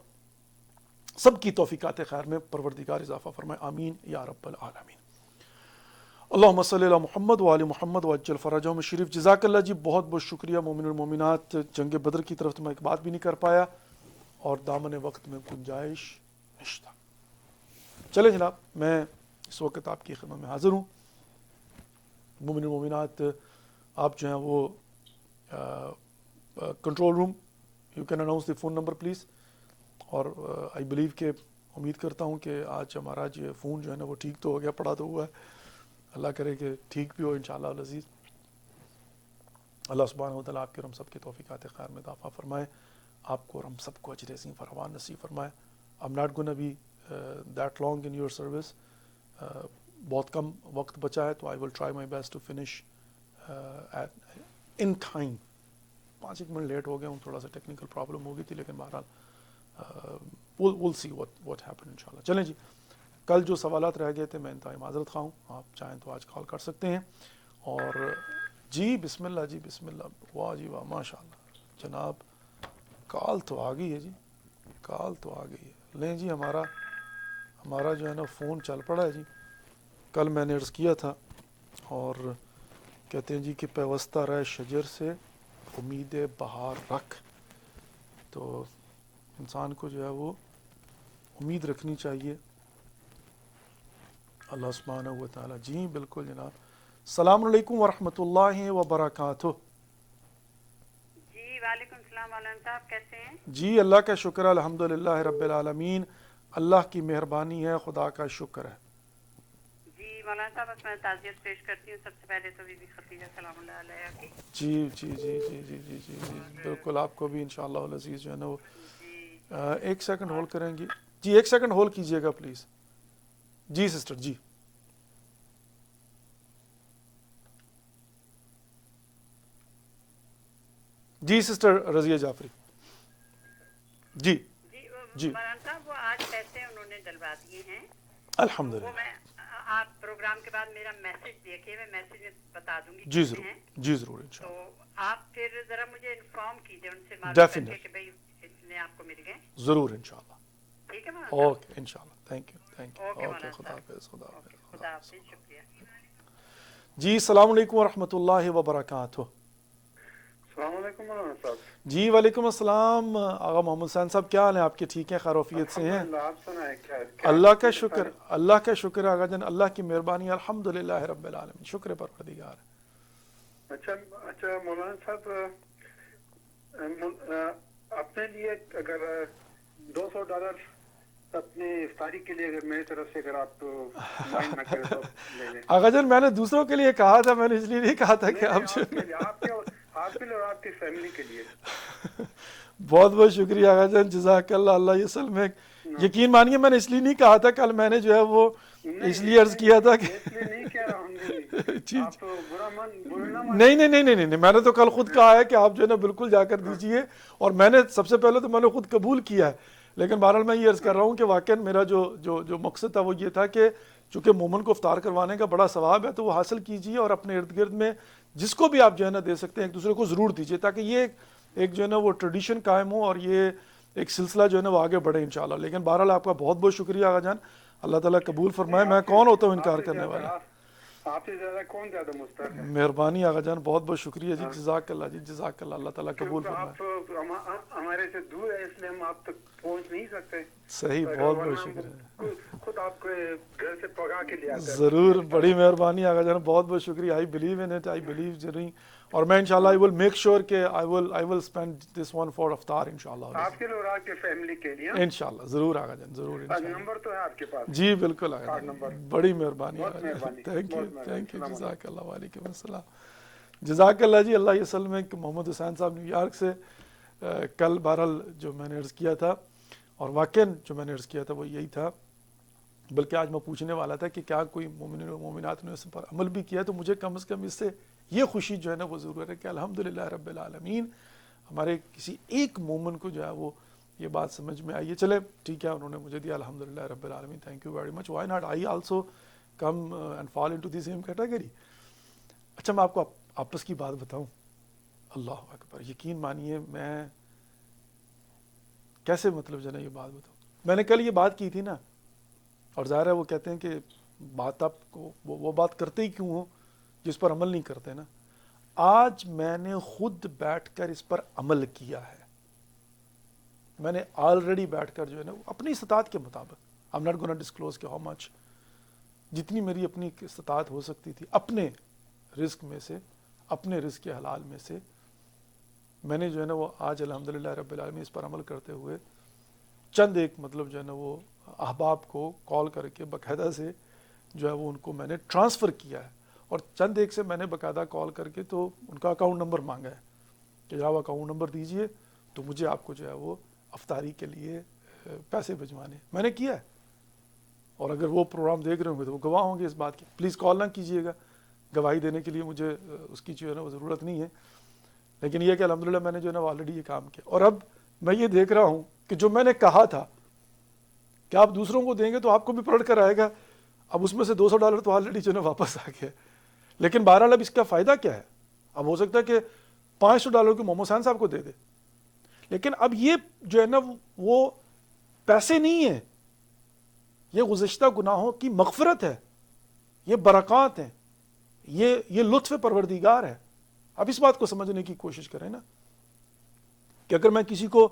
سب کی توفیقات خیر میں پروردگار اضافہ فرمائے، آمین یا رب العالمین۔ اللہم صلی علی محمد وآل محمد وعجل فرجہم شریف۔ جزاک اللہ جی، بہت بہت شکریہ مومن المومنات۔ جنگ بدر کی طرف تو میں ایک بات بھی نہیں کر پایا، اور دامن وقت میں گنجائش نشتہ۔ چلے جناب، میں اس وقت آپ کی خدمت میں حاضر ہوں۔ مومن المومنات، آپ جو ہیں وہ control room, you can announce the phone number please. اور آئی بلیو کہ امید کرتا ہوں کہ آج ہمارا جو فون جو ہے نا وہ ٹھیک تو ہو گیا، پڑا تو ہوا ہے، اللہ کرے کہ ٹھیک بھی ہو انشاءاللہ العزیز۔ اللہ سبحانہ و تعالیٰ آپ کے اور ہم سب کے توفیقات خیر میں اضافہ فرمائے، آپ کو اور ہم سب کو اجر عظیم فراوان نصیب فرمائے۔ I'm not gonna be that long in your service، بہت کم وقت بچا ہے، تو I will try my best to finish in time۔ 5 منٹ لیٹ ہو گیا ہوں، تھوڑا سا ٹیکنیکل پرابلم ہو گئی تھی، لیکن بہرحال we'll see what happened انشاءاللہ۔ چلیں جی، کل جو سوالات رہ گئے تھے میں انتہائی معذرت خواہ ہوں، آپ چاہیں تو آج کال کر سکتے ہیں۔ اور جی بسم اللہ، جی بسم اللہ، واہ جی واہ، ماشاء اللہ جناب، کال تو آ گئی ہے جی، کال تو آ گئی ہے۔ لیں جی، ہمارا جو ہے نا فون چل پڑا ہے جی۔ کل میں نے عرض کیا تھا، اور کہتے ہیں جی کہ پیوستہ رہ شجر سے امید بہار رکھ۔ تو انسان کو جو ہے وہ امید رکھنی چاہیے اللہ سبحانہ و تعالیٰ. جی بالکل جناب. السلام علیکم ورحمۃ اللہ وبرکاتہ. جی وعلیکم السلام مولانا صاحب، کیسے ہیں؟ جی اللہ کا شکر الحمدللہ رب العالمین. اللہ کی مہربانی ہے، خدا کا شکر ہے. جی مولانا صاحب، بس میں تعزیت پیش کرتی ہوں. سب سے پہلے تو بی بی خدیجہ سلام اللہ علیہا کی. جی جی جی جی جی جی جی جی بالکل آپ کو بھی انشاءاللہ العزیز جو ہے نا وہ جی ایک سیکنڈ ہولڈ کریں گی. جی ایک سیکنڈ ہولڈ کیجئے گا پلیز. جی سسٹر جی. جی سسٹر رضیہ جعفری. جی جی جی مولانا صاحب، وہ آج پیسے انہوں نے ڈلوا دیے ہیں. الحمدللہ. وہ میں آپ پروگرام کے بعد میرا میسج دیکھیے، میں میسج میں بتا دوں گی جی کتنے ضرور ہیں. جی ضرور تو انشاءاللہ. آپ پھر ذرا مجھے انفارم کیجیے ان سے معلوم کر کے ڈیفینیٹلی کہ بھائی اتنے آپ کو مل گئے. ضرور انشاءاللہ. ٹھیک ہے مولانا صاحب؟ اوکے انشاءاللہ. Thank you okay okay. مولانا خدا صاحب. حافظ خدا اوکے، حافظ خدا خدا حافظ. حافظ، شکریہ. جی السلام علیکم ورحمۃ اللہ وبرکاتہ. السلام علیکم مولانا صاحب. جی وعلیکم السلام. آغا محمد حسین صاحب کیا حال ہیں آپ کے؟ ٹھیک ہیں، خیروفیت سے ہیں؟ الحمدللہ. آپ سنائیں کیا اللہ کا شکر، اللہ کا شکر آغا جان، اللہ کی مہربانی الحمدللہ رب العالمین. شکر پروردگار. اچھا مولانا صاحب، اپنے لیے اگر $200 اپنی افطاری کے لیے اگر میری طرف سے اگر آپ مائنڈ نہ کرے تو لے لیں. آغا جان میں نے دوسروں کے لیے کہا تھا، میں نے اس لیے نہیں کہا تھا کہ نہیں، آپ آپ کے لیے، آپ کے اور آپ کی فیملی کے لیے. بہت بہت شکریہ آغا جان، جزاک اللہ. اللہ یہ اصل میں یقین مانیے میں نے اس لیے نہیں کہا تھا. کل میں نے جو ہے وہ اس لیے عرض کیا تھا کہ اس لیے نہیں کہہ رہا ہوں. جی آپ برا نہ نہیں نہیں نہیں نہیں نہیں، میں نے تو کل خود کہا ہے کہ آپ جو ہے نا بالکل جا کر دیجئے. اور میں نے سب سے پہلے تو میں نے خود قبول کیا ہے. لیکن بہرحال میں یہ عرض کر رہا ہوں کہ واقعا میرا جو مقصد تھا وہ یہ تھا کہ چونکہ مومن کو افطار کروانے کا بڑا ثواب ہے تو وہ حاصل کیجئے، اور اپنے ارد گرد میں جس کو بھی آپ جو ہے نا دے سکتے ہیں ایک دوسرے کو ضرور دیجئے، تاکہ یہ ایک جو ہے نا وہ ٹریڈیشن قائم ہو اور یہ ایک سلسلہ جو ہے نا وہ آگے بڑھے انشاءاللہ. لیکن بہرحال آپ کا بہت بہت شکریہ آغا جان، اللہ تعالیٰ قبول فرمائے. میں کون ہوتا ہوں انکار کرنے والا. آپ سے زیادہ کون زیادہ مستحق ہے. مہربانی آغا جان، بہت بہت شکریہ جی. جزاک اللہ جی، جزاک اللہ. اللہ تعالیٰ قبول کیونکہ فرمائے. آپ ہمارے سے دور ہیں، اس لیے ہم آپ تک پہنچ نہیں سکتے. صحیح، بہت بہت شکریہ. خود آپ کو گھر سے پگا کے لے آتے ہیں. ضرور، بڑی مہربانی آغا جان، بہت بہت شکریہ. I believe in it, I believe. اور میں انشاءاللہ I will make sure کہ I will spend this one for افطار انشاءاللہ. آپ کے لیے اور آپ کے فیملی کے لیے انشاءاللہ ضرور آغا جان، ضرور انشاءاللہ. نمبر تو ہے آپ کے پاس. جی بالکل آغا کارڈ جان، نمبر. بڑی مہربانی بہت آغا جان. مہربانی. تھینک یو جزاک اللہ. وعلیکم السلام. جزاک اللہ جی. اللہ یہ اصل میں کہ محمد حسین صاحب نیو یارک سے کل بہرحال جو میں نے عرض کیا تھا، اور واقعاً جو میں نے عرض کیا تھا وہ یہی تھا، بلکہ آج میں پوچھنے والا تھا کہ کیا کوئی مومنین و مومنات نے اس پر عمل بھی کیا. تو مجھے کم از کم اس سے یہ خوشی جو ہے نا وہ ضرور ہے کہ الحمدللہ رب العالمین ہمارے کسی ایک مومن کو جو ہے وہ یہ بات سمجھ میں آئی ہے. چلے ٹھیک ہے، انہوں نے مجھے دیا الحمدللہ رب العالمین. Thank you very much. Why not I also come and fall into the same category. اچھا میں آپ کو آپس کی بات بتاؤں، اللہ اکبر، یقین مانیے میں کیسے مطلب جو ہے نا یہ بات بتاؤں. میں نے کل یہ بات کی تھی نا، اور ظاہر ہے وہ کہتے ہیں کہ بات آپ کو وہ بات کرتے ہی کیوں ہو جس پر عمل نہیں کرتے نا. آج میں نے خود بیٹھ کر اس پر عمل کیا ہے. میں نے آلریڈی بیٹھ کر جو ہے نا اپنی استطاعت کے مطابق، I'm not gonna disclose کہ how much، جتنی میری اپنی استطاعت ہو سکتی تھی اپنے رزق میں سے، اپنے رزق کے حلال میں سے، میں نے جو ہے نا وہ آج الحمدللہ رب العالمین اس پر عمل کرتے ہوئے چند ایک مطلب جو ہے نا وہ احباب کو کال کر کے باقاعدہ سے جو ہے وہ ان کو میں نے ٹرانسفر کیا ہے. اور چند ایک سے میں نے باقاعدہ کال کر کے تو ان کا اکاؤنٹ نمبر مانگا ہے کہ جناب اکاؤنٹ نمبر دیجئے تو مجھے آپ کو جو ہے وہ افطاری کے لیے پیسے بھجوانے. میں نے کیا ہے، اور اگر وہ پروگرام دیکھ رہے ہوں گے تو وہ گواہ ہوں گے اس بات کی. پلیز کال نہ کیجیے گا، گواہی دینے کے لیے مجھے اس کی جو ہے نا وہ ضرورت نہیں ہے. لیکن یہ کہ الحمدللہ میں نے جو ہے نا آلریڈی یہ کام کیا. اور اب میں یہ دیکھ رہا ہوں کہ جو میں نے کہا تھا کہ آپ دوسروں کو دیں گے تو آپ کو بھی پلٹ کر آئے گا، اب اس میں سے $200 تو آلریڈی جو ہے نا واپس آ گیا. لیکن بہرحال اب اس کا فائدہ کیا ہے؟ اب ہو سکتا ہے کہ $500 کے محمد حسین صاحب کو دے دے، لیکن اب یہ جو ہے نا وہ پیسے نہیں ہیں، یہ گزشتہ گناہوں کی مغفرت ہے، یہ برکات ہیں، یہ لطف پروردگار ہے. اب اس بات کو سمجھنے کی کوشش کریں نا کہ اگر میں کسی کو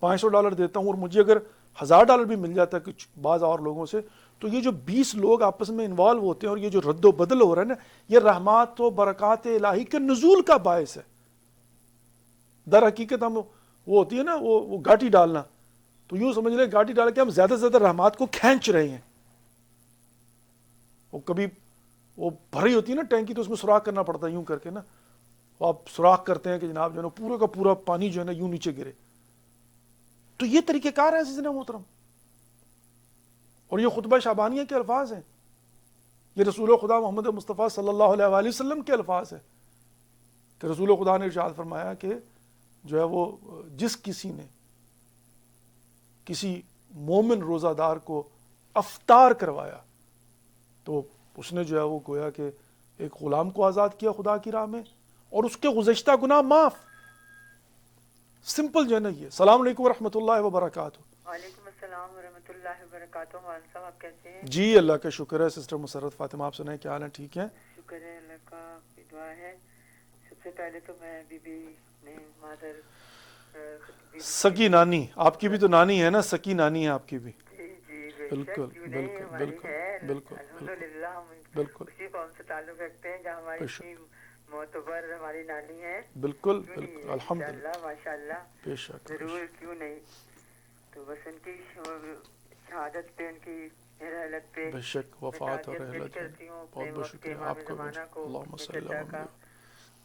$500 دیتا ہوں اور مجھے اگر $1000 بھی مل جاتا ہے کچھ بعض اور لوگوں سے، تو یہ جو 20 لوگ آپس میں انوالو ہوتے ہیں اور یہ جو رد و بدل ہو رہا ہے نا، یہ رحمات و برکات الہی کے نزول کا باعث ہے۔ در حقیقت ہم وہ ہوتی ہے نا وہ گاٹی ڈالنا، تو یوں سمجھ لیں گاٹی ڈال کے ہم زیادہ سے زیادہ رحمات کو کھینچ رہے ہیں۔ وہ کبھی وہ بھری ہوتی ہے نا ٹینکی، تو اس میں سوراخ کرنا پڑتا ہے یوں کر کے نا، وہ آپ سوراخ کرتے ہیں کہ جناب جو ہے نا پورے کا پورا پانی جو ہے نا یوں نیچے گرے۔ تو یہ طریقہ کار ہے عزیزنا محترم، اور یہ خطبہ شعبانیہ کے الفاظ ہیں، یہ رسول خدا محمد مصطفیٰ صلی اللہ علیہ وآلہ وسلم کے الفاظ ہیں کہ رسول خدا نے ارشاد فرمایا کہ جو ہے وہ جس کسی نے کسی مومن روزہ دار کو افطار کروایا تو اس نے جو ہے وہ گویا کہ ایک غلام کو آزاد کیا خدا کی راہ میں، اور اس کے گزشتہ گناہ معاف۔ سمپل جو ہے نا یہ۔ السلام علیکم ورحمۃ اللہ وبرکاتہ۔ وعلیکم السلام ورحمۃ اللہ وبرکاتہ۔ مولانا صاحب آپ کیسے ہیں؟ جی اللہ کا شکر ہے۔ سسٹر مسرت فاطمہ آپ سنائیں کیا حال ہے؟ ٹھیک ہیں؟ شکر ہے اللہ کا، آپ کی دعا ہے۔ سب سے پہلے تو میں بی بی نے مادر سکی نانی، آپ کی بھی تو نانی ہے نا، سکی نانی ہے آپ کی بھی۔ جی جی بے بالکل شک، کیوں نہیں، بالکل ہماری بالکل ہے بالکل الحمدللہ، ہم بالکل اسی قوم سے تعلق رکھتے ہیں جہاں ہماری بے شک، اتنی معتبر ہماری نانی ہے۔ بالکل کیوں بالکل نہیں، الحمدللہ، انشاءاللہ ماشاءاللہ بے شک بے ضرور، شک۔ کیوں نہیں۔ تو بس ان کی شہادت پہ، ان کی رحلت پہ بے شک میں وفات اور تعزیت پیش رحلت، کرتی ہوں بہت اپنے بہت وقت کے شکریہ امام آپ کا بھی، زمانہ کو، اللہم اپنے صلی چچا اللہ کا، علیہ۔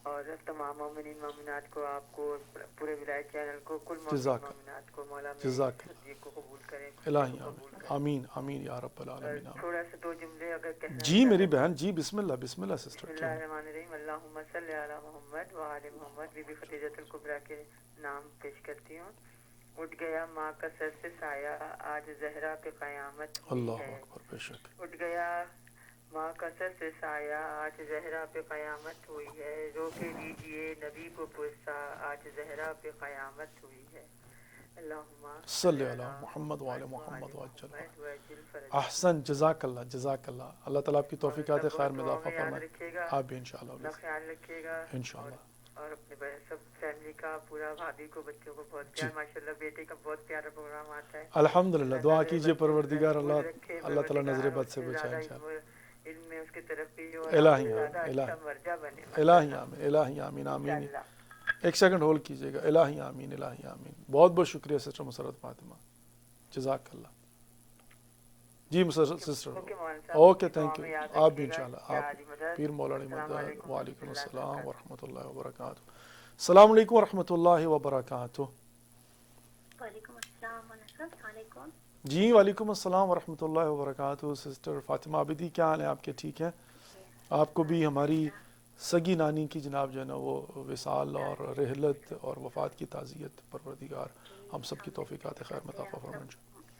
اور تمام مومنین مومنات کو، آپ کو، پورے ولایت چینل کو، کل مومنین جزاک مومنات کو، مولا میری جزاک تصدیق کو قبول کریں، الہی کو قبول آمین کریں۔ آمین آمین یا رب اور العالمین آمین۔ تھوڑا سا 2 جملے اگر کہنا جی میری چاہے۔ بہن جی، بسم اللہ بسم اللہ بسم سسٹر، اللہ کیوں نہیں؟ الرحمن الرحیم، اللہم صلی علی محمد و آل محمد۔ بی بی خدیجۃ الکبریٰ کے نام پیش کرتی ہوں۔ اٹھ گیا ماں کا سر سے سایہ، آج زہرا پہ قیامت ہوئی اللہ ہے۔ اکبر، بے شک۔ اٹھ گیا ماں کا سر سے سایہ، آج زہرا پہ قیامت ہوئی ہے۔ رو کے لیجئے نبی کو پرسا، آج زہرا پہ قیامت ہوئی ہے۔ اللہم صلی علی محمد وعلی محمد وعجل احسن، جزاک اللہ جزاک اللہ، اللہ تعالیٰ آپ کی توفیقات خیر میں اضافہ فرمائے، آپ بھی انشاءاللہ اپنا خیال رکھیے گا، انشاءاللہ۔ اور اپنے سب فیملی کا، پورا بھابھی کو، بچوں کو بہت پیار، ماشاءاللہ بیٹے کا بہت پیارا پروگرام آتا ہے۔ الحمدللہ، دعا کیجئے پروردگار اللہ تعالیٰ نظر بد سے بچائے انشاءاللہ۔ علم میں اس کی طرف بھی ہو، الہی زیادہ آمین، اچھا مرجع بنے، الہی آمین، الہی آمین آمین۔ انشاءاللہ۔ ایک سیکنڈ ہولڈ کیجئے گا، الہی آمین الہی آمین۔ بہت بہت شکریہ سسٹر مسرت فاطمہ، جزاک اللہ۔ جی مسرت سسٹر، اوکے تھینک یو، آپ بھی انشاءاللہ، آپ پیر مولانا مدد۔ وعلیکم السلام ورحمۃ اللہ وبرکاتہ۔ السلام علیکم ورحمۃ اللہ وبرکاتہ۔ وعلیکم السلام السلام علیکم۔ جی وعلیکم السلام ورحمۃ اللہ وبرکاتہ۔ سسٹر فاطمہ عابدی کیا حال ہے آپ کے؟ ٹھیک ہیں؟ آپ کو بھی ہماری سگی نانی کی جناب جو ہے نا وہ وصال اور رحلت اور وفات کی تعزیت پروردگار ہم سب کی توفیقات خیر میں عطا فرمائے۔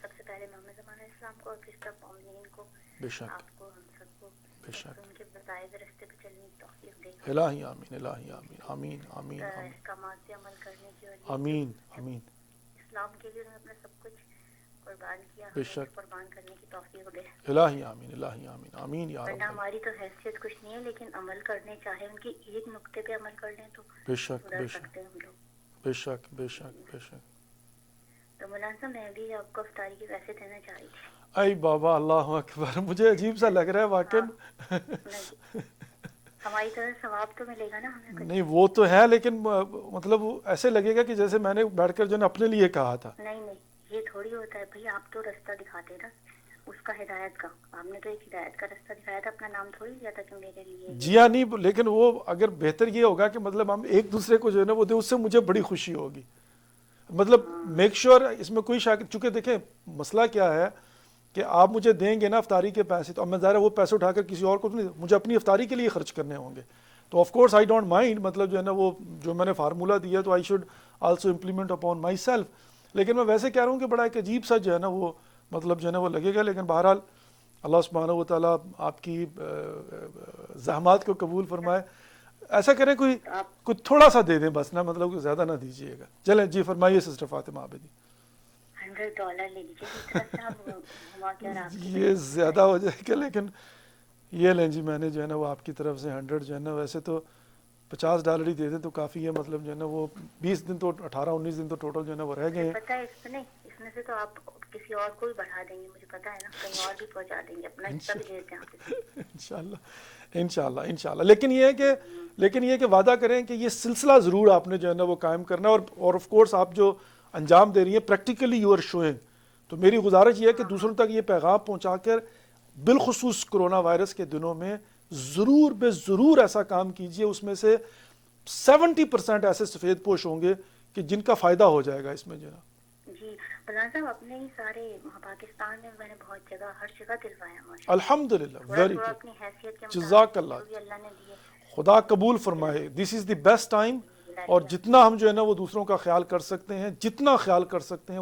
سب سے پہلے محمد زمان اسلام کو اور پھر سب مومنین کو، بے شک آپ کو، ہم سب کو بے شک، ان کے بتائے ہوئے راستے پہ چلنے کی توفیق دے، الہی آمین الہی آمین آمین آمین آمین احکامات سے عمل کرنے کی، اور آمین آمین۔ اسلام کے لیے انہوں نے اپنا سب کچھ قربان کیا، بے ہمیں شک، قربان کرنے کی توفیق دے۔ الہی آمین الہی آمین آمین یا ورنہ رب۔ ہماری تو حیثیت کچھ نہیں ہے، لیکن عمل کرنے چاہے ان کی ایک نقطے پہ عمل کر لیں تو بے شک سدھر بے شک سکتے ہیں ہم لوگ۔ بے شک بے شک بے شک۔ تو مولانا صاحب میں بھی آپ کو افطاری کے پیسے دینا چاہ رہی تھی۔ اے بابا اللہ اکبر، مجھے عجیب سا لگ رہا ہے واقعی۔ نہیں، ہماری طرح ثواب تو ملے گا نا ہمیں کچھ۔ نہیں وہ تو ہے، لیکن مطلب ایسے لگے گا کہ جیسے میں نے بیٹھ کر جو ہے اپنے لیے کہا تھا۔ نہیں نہیں، یہ تھوڑی ہوتا ہے بھائی، آپ تو راستہ دکھاتے نا اس کا، ہدایت کا، آپ نے تو ایک ہدایت کا راستہ دکھایا تھا، اپنا نام تھوڑی لیا تھا کہ میرے لیے۔ جی ہاں، نہیں لیکن وہ اگر بہتر یہ ہوگا کہ مطلب ہم ایک دوسرے کو جو ہے نا وہ دیں، اس سے مجھے بڑی خوشی ہوگی۔ مطلب میک شور اس میں کوئی شک، چونکہ دیکھیں مسئلہ کیا ہے کہ آپ مجھے دیں گے نا افطاری کے پیسے، تو اب میں ظاہر ہے وہ پیسے اٹھا کر کسی اور کو نہیں، مجھے اپنی افطاری کے لیے خرچ کرنے ہوں گے، تو of course I don't mind, مطلب جو ہے نا وہ جو میں نے فارمولہ دیا تو I should also implement upon my self. لیکن میں ویسے کہہ رہا ہوں کہ بڑا ایک عجیب سا جو ہے نا وہ مطلب جو ہے نا وہ لگے گا، لیکن بہرحال اللہ سبحانہ و تعالیٰ آپ کی زحمات کو قبول فرمائے۔ ایسا کریں کوئی تھوڑا سا دے دیں بس نا، مطلب کہ زیادہ نہ دیجیے گا۔ چلیں جی فرمائیے سسٹر فاطمہ عابدی۔ $100 لے لیجیے، یہ زیادہ ہو جائے گا، لیکن یہ لیں جی، میں نے جو ہے نا وہ آپ کی طرف سے 100 جو ہے نا، ویسے تو $50 ہی دے دیں تو کافی ہے، مطلب جو ہے نا وہ 20 دن تو 18-19 دن تو ٹوٹل جو ہے نا وہ رہ گئے ہیں. پتہ ہے اس میں سے تو آپ کسی اور کو بھی بڑھا دیں گے، مجھے پتا ہے نا، کہیں اور بھی پہنچا دیں گے، اپنا حصہ بھی دے دیتے ہیں. انشاءاللہ. لیکن یہ ہے کہ وعدہ کریں کہ یہ سلسلہ ضرور آپ نے جو ہے نا وہ قائم کرنا ہے، اور آف کورس آپ جو انجام دے رہی ہیں پریکٹیکلی یو آر شوئنگ. تو میری گزارش یہ ہے کہ دوسروں تک یہ پیغام پہنچا کر بالخصوص کرونا وائرس کے دنوں میں ضرور بے ضرور ایسا کام کیجئے. اس میں سے 70% ایسے سفید پوش ہوں گے کہ جن کا فائدہ ہو جائے گا اس میں جو ہے. جی مولانا صاحب، اپنے ہی سارے پاکستان میں نے بہت جگہ، ہر جگہ دلوایا ماشاءاللہ. الحمدللہ، ویری تھوڑا گڈ، اپنی حیثیت کے جزاک مطابق اللہ. جو بھی اللہ نے دیے. خدا قبول فرمائے. دس از دی بیسٹ ٹائم. اور جتنا ہم جو ہے نا وہ دوسروں کا خیال کر سکتے ہیں، جتنا خیال کر سکتے ہیں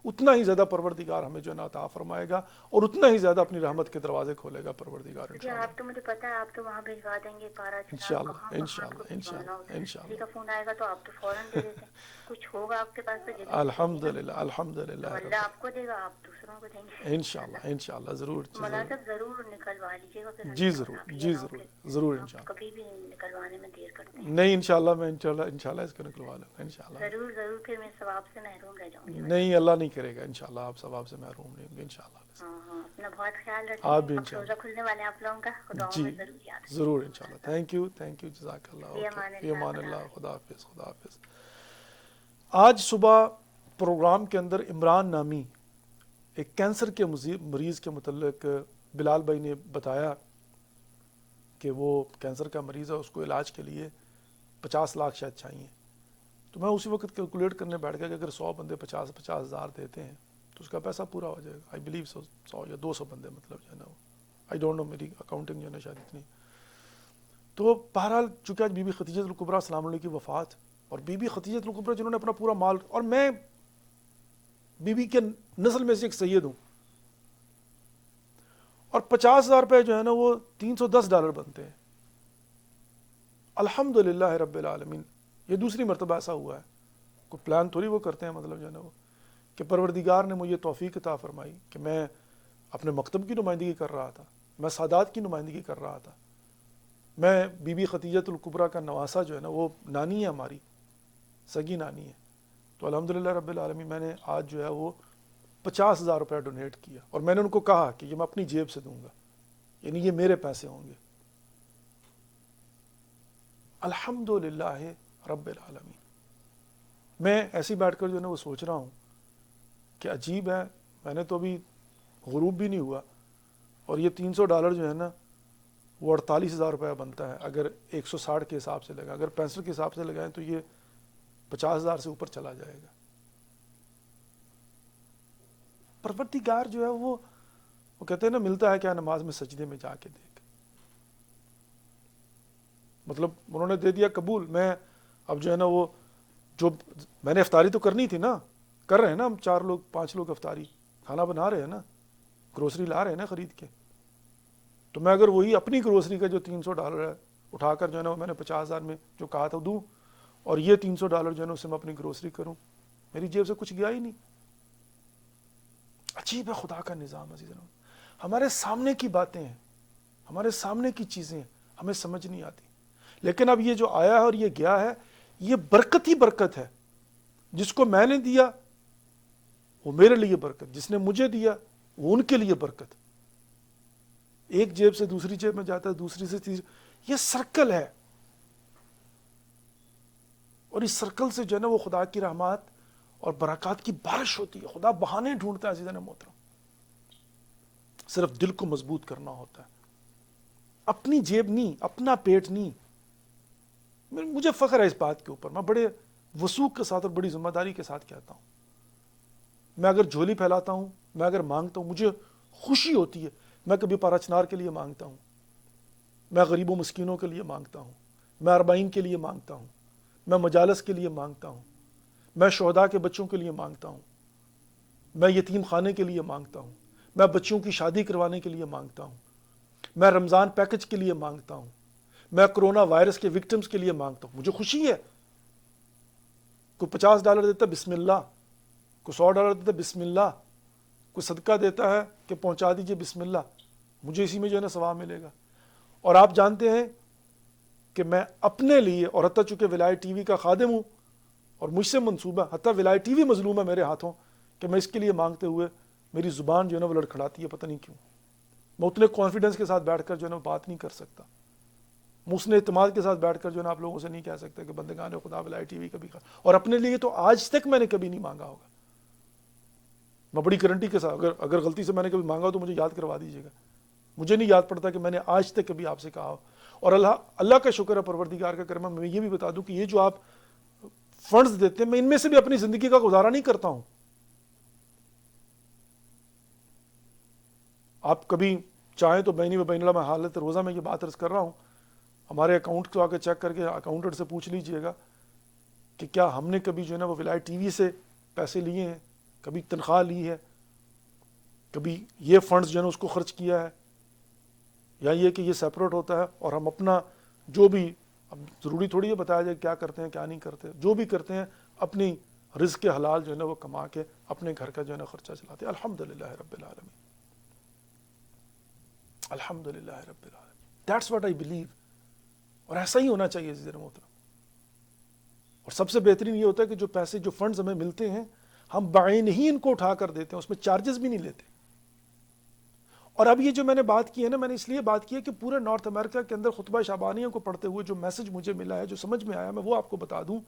اتنا ہی زیادہ پروردگار ہمیں جو ہے نا عطا فرمائے گا، اور اتنا ہی زیادہ اپنی رحمت کے دروازے کھولے گا پروردگار انشاءاللہ. آپ تو مجھے پتا ہے آپ تو وہاں بھجوا دیں گے پارا انشاءاللہ. کسی کا فون آئے گا تو آپ تو فوراً دے دیتے ہیں. کچھ ہوگا آپ کے پاس تو الحمدللہ. اللہ آپ کو دے گا، آپ دوسروں کو دیں گے انشاءاللہ. ضرور مولانا صاحب ضرور نکلوا لیجیے گا پھر. جی ضرور انشاءاللہ. کبھی بھی نکلوانے میں دیر کرتے ہیں. نہیں انشاءاللہ میں انشاءاللہ اس کو نکلوا لوں گا انشاءاللہ. ضرور پھر میں ثواب سے محروم رہ جاؤں گی. نہیں اللہ نہیں کرے گا انشاءاللہ، آپ ثواب سے محروم نہیں ہوں گے انشاءاللہ. ہاں اپنا بہت خیال رکھیں. آپ بھی اب روزہ کھلنے والے ہیں آپ لوگوں کا، خدا جی میں ضرور یاد. ضرور انشاءاللہ. تھینک یو جزاک اللہ. فی امان اللہ. خدا حافظ. آج صبح پروگرام کے اندر عمران نامی ایک کینسر کے مریض کے متعلق بلال بھائی نے بتایا کہ وہ کینسر کا مریض ہے، اس کو علاج کے لیے 50 لاکھ شاید چاہیے. تو میں اسی وقت کیلکولیٹ کرنے بیٹھ گیا کہ اگر 100 بندے 50 ہزار دیتے ہیں تو اس کا پیسہ پورا ہو جائے گا. آئی بلیو 100 یا 200 بندے مطلب جو ہے نا وہ، آئی ڈونٹ نو، میری اکاؤنٹنگ جو ہے نا شاید اتنی. تو بہرحال چونکہ آج بی بی خدیجہ الکبریٰ سلام علیہ کی وفات، اور بی بی خدیجہ الکبریٰ جنہوں نے اپنا پورا مال، اور میں بی بی کے نسل میں سے ایک سید ہوں، اور 50,000 روپے جو ہے نا وہ $310 بنتے ہیں. الحمدللہ رب العالمین. یہ دوسری مرتبہ ایسا ہوا ہے. کوئی پلان تھوڑی وہ کرتے ہیں مطلب جو ہے نا وہ، کہ پروردگار نے مجھے توفیق عطا فرمائی کہ میں اپنے مکتب کی نمائندگی کر رہا تھا، میں سادات کی نمائندگی کر رہا تھا. میں بی بی خدیجہ الکبریٰ کا نواسہ جو ہے نا وہ نانی ہے، ہماری سگی نانی ہے. تو الحمدللہ رب العالمین میں نے آج جو ہے وہ 50,000 روپے ڈونیٹ کیا، اور میں نے ان کو کہا کہ یہ میں اپنی جیب سے دوں گا، یعنی یہ میرے پیسے ہوں گے. الحمدللہ رب العالمین. میں ایسی بیٹھ کر جو ہے نا وہ سوچ رہا ہوں کہ عجیب ہے، میں نے تو ابھی غروب بھی نہیں ہوا، اور یہ $300 جو ہے نا وہ 48,000 روپے بنتا ہے اگر 160 کے حساب سے لگا. اگر 65 کے حساب سے لگائیں تو یہ 50,000 سے اوپر چلا جائے گا. پروردگار جو ہے وہ کہتے ہیں نا، ملتا ہے کیا نماز میں سجدے میں جا کے دیکھ. مطلب انہوں نے دے دیا قبول. میں اب جو ہے نا وہ، جو میں نے افطاری تو کرنی تھی نا، کر رہے ہیں نا ہم 4 لوگ 5 لوگ افطاری، کھانا بنا رہے ہیں نا، گروسری لا رہے ہیں نا خرید کے. تو میں اگر وہی اپنی گروسری کا جو $300 ہے اٹھا کر جو ہے نا میں نے 50,000 میں جو کہا تھا دوں، اور یہ $300 جو ہے نا اس سے میں اپنی گروسری کروں، میری جیب سے کچھ گیا ہی نہیں. عجیب ہے خدا کا نظام عزیز. ہمارے سامنے کی باتیں ہیں، ہمارے سامنے کی چیزیں ہمیں سمجھ نہیں آتی، لیکن اب یہ جو آیا ہے اور یہ گیا ہے، یہ برکت ہی برکت ہے. جس کو میں نے دیا وہ میرے لیے برکت، جس نے مجھے دیا وہ ان کے لیے برکت. ایک جیب سے دوسری جیب میں جاتا ہے، دوسری سے تیسری. یہ سرکل ہے، اور اس سرکل سے جو ہے نا وہ خدا کی رحمات اور برکات کی بارش ہوتی ہے. خدا بہانے ڈھونڈتا ہے عزیزان محترم، صرف دل کو مضبوط کرنا ہوتا ہے. اپنی جیب نہیں، اپنا پیٹ نہیں. مجھے فخر ہے اس بات کے اوپر، میں بڑے وثوق کے ساتھ اور بڑی ذمہ داری کے ساتھ کہتا ہوں، میں اگر جھولی پھیلاتا ہوں، میں اگر مانگتا ہوں، مجھے خوشی ہوتی ہے. میں کبھی پارا چنار کے لیے مانگتا ہوں، میں غریب و مسکینوں کے لیے مانگتا ہوں، میں اربعین کے لیے مانگتا ہوں، میں مجالس کے لیے مانگتا ہوں، میں شہداء کے بچوں کے لیے مانگتا ہوں، میں یتیم خانے کے لیے مانگتا ہوں، میں بچوں کی شادی کروانے کے لیے مانگتا ہوں، میں رمضان پیکج کے لیے مانگتا ہوں، میں کرونا وائرس کے وکٹمز کے لیے مانگتا ہوں. مجھے خوشی ہے. کوئی $50 دیتا ہے بسم اللہ، کوئی $100 دیتا ہے بسم اللہ، کوئی صدقہ دیتا ہے کہ پہنچا دیجئے بسم اللہ، مجھے اسی میں جو ہے نا ثواب ملے گا. اور آپ جانتے ہیں کہ میں اپنے لیے، اور حتیٰ چونکہ ولایت ٹی وی کا خادم ہوں اور مجھ سے منصوبہ، حتیٰ ولایت ٹی وی مظلوم ہے میرے ہاتھوں کہ میں اس کے لیے مانگتے ہوئے میری زبان جو ہے نا وہ لڑکھڑاتی ہے، پتہ نہیں کیوں. میں اتنے کانفیڈنس کے ساتھ بیٹھ کر جو ہے نا بات نہیں کر سکتا، میں اس نے اعتماد کے ساتھ بیٹھ کر جو ہے نا آپ لوگوں سے نہیں کہہ سکتا کہ بندگان خدا ولایت ٹی وی کبھی اور اپنے لیے تو آج تک میں نے کبھی نہیں مانگا ہوگا. میں بڑی گارنٹی کے ساتھ اگر غلطی سے میں نے کبھی مانگا ہو تو مجھے یاد کروا دیجیے گا. مجھے نہیں یاد پڑتا کہ میں نے آج تک کبھی آپ سے کہا ہو. اور اللہ کا شکر ہے، پروردگار کا کرم ہے. میں یہ بھی بتا دوں کہ یہ جو آپ فنڈز دیتے ہیں، میں ان میں سے بھی اپنی زندگی کا گزارا نہیں کرتا ہوں. آپ کبھی چاہیں تو بینی و بین اللہ میں حالت روزہ میں یہ بات عرض کر رہا ہوں، ہمارے اکاؤنٹ کو آ کے چیک کر کے اکاؤنٹنٹ سے پوچھ لیجئے گا کہ کیا ہم نے کبھی جو ہے نا وہ ولایت ٹی وی سے پیسے لیے ہیں، کبھی تنخواہ لی ہے، کبھی یہ فنڈز جو ہے نا اس کو خرچ کیا ہے، یا یہ کہ یہ سیپریٹ ہوتا ہے اور ہم اپنا جو بھی، اب ضروری تھوڑی ہے بتایا جائے کیا کرتے ہیں کیا نہیں کرتے، جو بھی کرتے ہیں اپنی رزق کے حلال جو ہے نا وہ کما کے اپنے گھر کا جو ہے نا خرچہ چلاتے ہیں. الحمدللہ رب العالمین، الحمدللہ رب العالمین. That's what I believe. اور ایسا ہی ہونا چاہیے عزیز محترم. اور سب سے بہترین یہ ہوتا ہے کہ جو پیسے، جو فنڈز ہمیں ملتے ہیں، ہم بعین ہی ان کو اٹھا کر دیتے ہیں، اس میں چارجز بھی نہیں لیتے. اور اب یہ جو میں نے بات کی ہے نا، میں نے اس لیے بات کی ہے کہ پورے نارتھ امریکہ کے اندر خطبہ شعبانیہ کو پڑھتے ہوئے جو میسج مجھے ملا ہے، جو سمجھ میں آیا، میں وہ آپ کو بتا دوں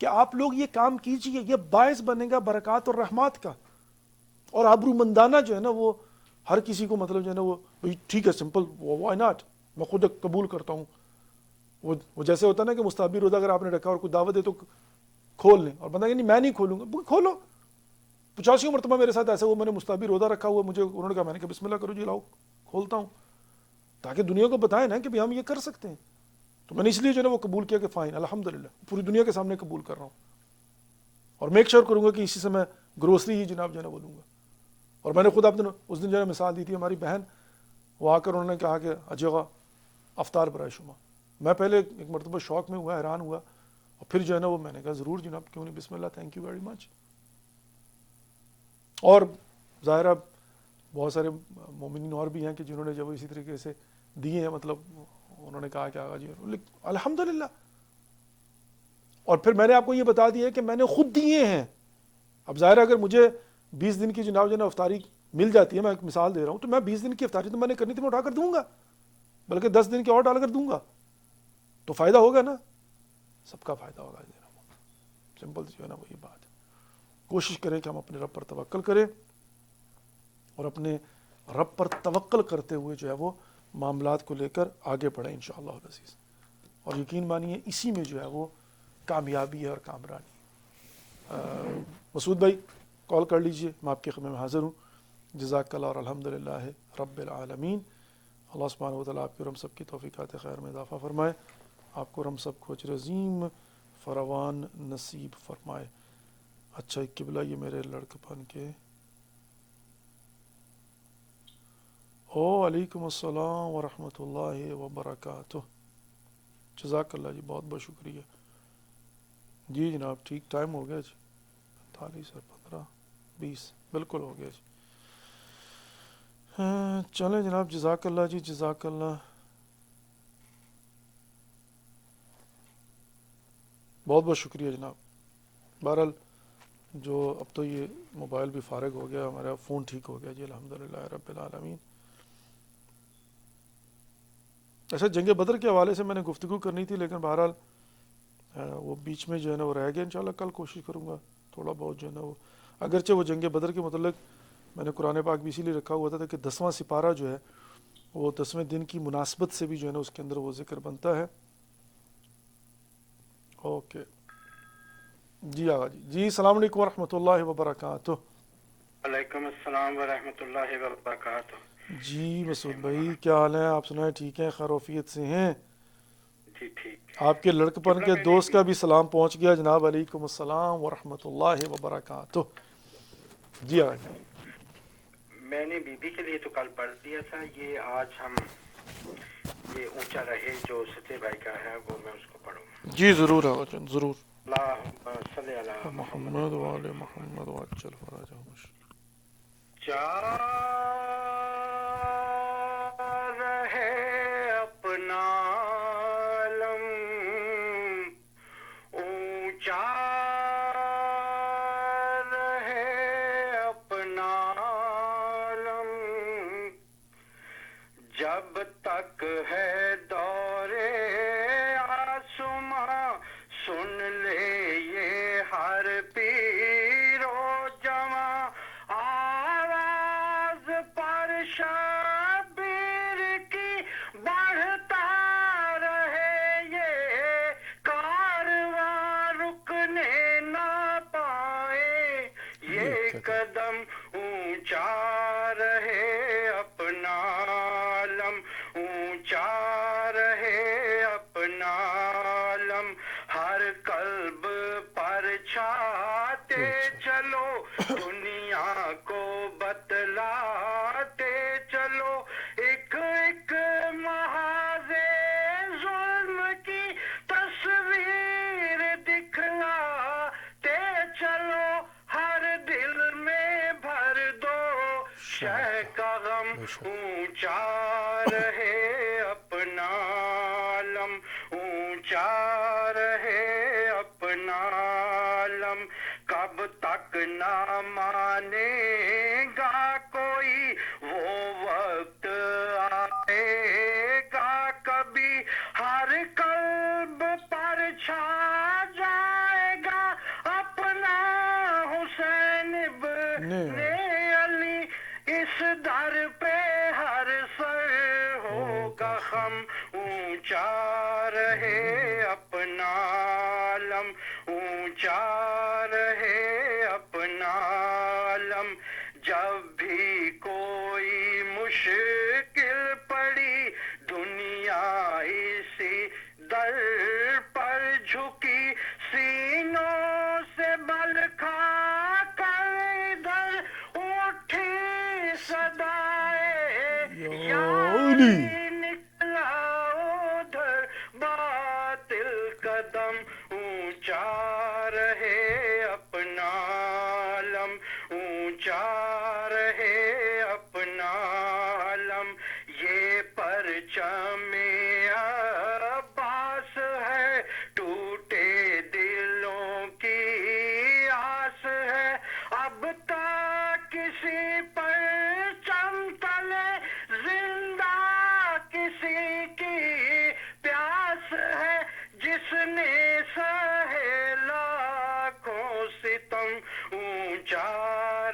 کہ آپ لوگ یہ کام کیجئے، یہ باعث بنے گا برکات اور رحمات کا. اور آبرو مندانہ جو ہے نا وہ ہر کسی کو مطلب جو ہے نا وہ ٹھیک ہے سمپل، وائی ناٹ، میں خود قبول کرتا ہوں. وہ جیسے ہوتا ہے نا کہ مستحبی روزہ اگر آپ نے رکھا اور کوئی دعوت دے تو کھول لیں، اور بندہ کہ نہیں میں نہیں کھولوں گا، کھولو. 85 مرتبہ میرے ساتھ ایسا ہوا، میں نے مستحبی روزہ رکھا ہوا، مجھے انہوں نے کہا، میں نے کہا بسم اللہ کرو جی، لاؤ کھولتا ہوں، تاکہ دنیا کو بتائیں نا کہ ہم یہ کر سکتے ہیں. تو میں نے اس لیے جو ہے نا وہ قبول کیا کہ فائن، الحمدللہ پوری دنیا کے سامنے قبول کر رہا ہوں. اور میک شیور کروں گا کہ اسی سے میں گروسری ہی جناب جو ہے نا وہ لوں گا. اور میں نے خود آپ نے اس دن جو ہے مثال دی تھی، ہماری بہن وہ آ کر انہوں نے کہا کہ اجیغا افطار برائے شما. میں پہلے ایک مرتبہ شوق میں ہوا، حیران ہوا، اور پھر جو ہے نا وہ میں نے کہا ضرور جناب، کیوں نہیں، بسم اللہ، تھینک یو ویری مچ. اور ظاہرہ بہت سارے مومنین اور بھی ہیں کہ جنہوں نے جب اسی طریقے سے دیے ہیں، مطلب انہوں نے کہا کہ آقا جی الحمدللہ. اور پھر میں نے آپ کو یہ بتا دیا کہ میں نے خود دیے ہیں. اب ظاہر اگر مجھے 20 دن کی جناب جو ہے نا افطاری مل جاتی ہے، میں ایک مثال دے رہا ہوں، تو میں 20 دن کی افطاری تو میں نے کرنی تھی، میں اٹھا کر دوں گا، بلکہ 10 دن کی اور ڈال کر دوں گا، تو فائدہ ہوگا نا، سب کا فائدہ ہوگا. سمپل جو ہے نا وہی بات ہے. کوشش کریں کہ ہم اپنے رب پر توکل کریں، اور اپنے رب پر توکل کرتے ہوئے جو ہے وہ معاملات کو لے کر آگے بڑھیں انشاءاللہ العزیز. اور یقین مانیے اسی میں جو ہے وہ کامیابی ہے اور کامرانی. مسعود بھائی کال کر لیجئے، میں آپ کی خدمت میں حاضر ہوں. جزاک اللہ اور الحمدللہ رب العالمین. اللہ سبحانہ و تعالیٰ آپ کی اور ہم سب کی توفیقات خیر میں اضافہ فرمائے، آپ کو اور ہم سب کو اجر عظیم فراوان نصیب فرمائے. اچھا قبلہ یہ میرے لڑکپن کے علیکم السلام ورحمۃ اللہ وبرکاتہ. جزاک اللہ جی، بہت بہت شکریہ. جی جناب ٹھیک ٹائم ہو گیا جی، 45 اور 15 20 بالکل ہو گیا جی. چلیں جناب، جزاک اللہ جی، جزاک اللہ. بہت بہت شکریہ جناب. بہرحال جو اب تو یہ موبائل بھی فارغ ہو گیا، ہمارا فون ٹھیک ہو گیا جی، الحمدللہ رب العالمین. ایسا جنگ بدر کے حوالے سے میں نے گفتگو کرنی تھی، لیکن بہرحال وہ بیچ میں جو ہے نا وہ رہ گیا. انشاءاللہ کل کوشش کروں گا تھوڑا بہت جو ہے نا وہ، اگرچہ وہ جنگ بدر کے متعلق میں نے قرآن پاک بھی اسی لیے رکھا ہوا تھا کہ 10واں سپارہ جو ہے وہ 10ویں دن کی مناسبت سے بھی جو ہے نا اس کے اندر وہ ذکر بنتا ہے. اوکے جی آغا جی. جی السلام علیکم ورحمۃ اللہ وبرکاتہ. وعلیکم السلام ورحمۃ اللہ وبرکاتہ. جی مسعود بھائی کیا حال ہے؟ آپ سنائیں ٹھیک ہیں، خیر وفیت سے ہیں؟ جی ٹھیک. آپ کے لڑکپن کے دوست کا بھی سلام پہنچ گیا جناب. علیکم السلام ورحمۃ اللہ وبرکاتہ. جی آغا جی. میں نے بی بی کے لیے تو کل پڑھ دیا تھا، یہ آج ہم یہ اونچا رہے جو سچے بھائی کا ہے وہ میں اس کو پڑھوں. جی ضرور آغا جان ضرور. اللہم صلی علی محمد وعلی محمد وعجل فرجہ. چار رہے اپنا چار ہے اپنا عالم، جب تک ہے دورے آسماں سن لے یہ ہر پیر و جواں، آواز پر شبیر کی بڑھتا رہے یہ کارواں رکنے نہ پائے، یہ قدم اونچا رہے اپنا عالم، اونچا رہے اپنا عالم، ہر قلب پر چھاتے چلو دنیا کو بتلاتے چلو، ایک ایک محاذ ظلم کی تصویر دکھلاتے چلو، ہر دل میں بھر دو شہ کا غم، اونچا رہے اپنا عالم، اونچا رہے اپنا عالم، کب تک نہ مانے گا کوئی وہ وقت آئے گا کبھی، ہر قلب پر چھا جائے گا اپنا حسین ابن علی، اس در پہ ہر سر ہوگا خم، اونچا رہے اپنا عالم، اونچا رہے اپنا عالم، جب بھی کوئی مشکل پڑی دنیا اسی در پر جھکی، سینوں سے بل کھا کر ادھر اٹھی صدائے یاری، نکلا ادھر باطل قدم، اونچا رہے اپنا عالم، اونچا رہے اپنا عالم، یہ پرچم عباس ہے ٹوٹے دلوں کی آس ہے، اب تک کسی پرچم تلے زندہ کسی کی پیاس ہے، جس نے سہے لاکھوں ستم، اونچا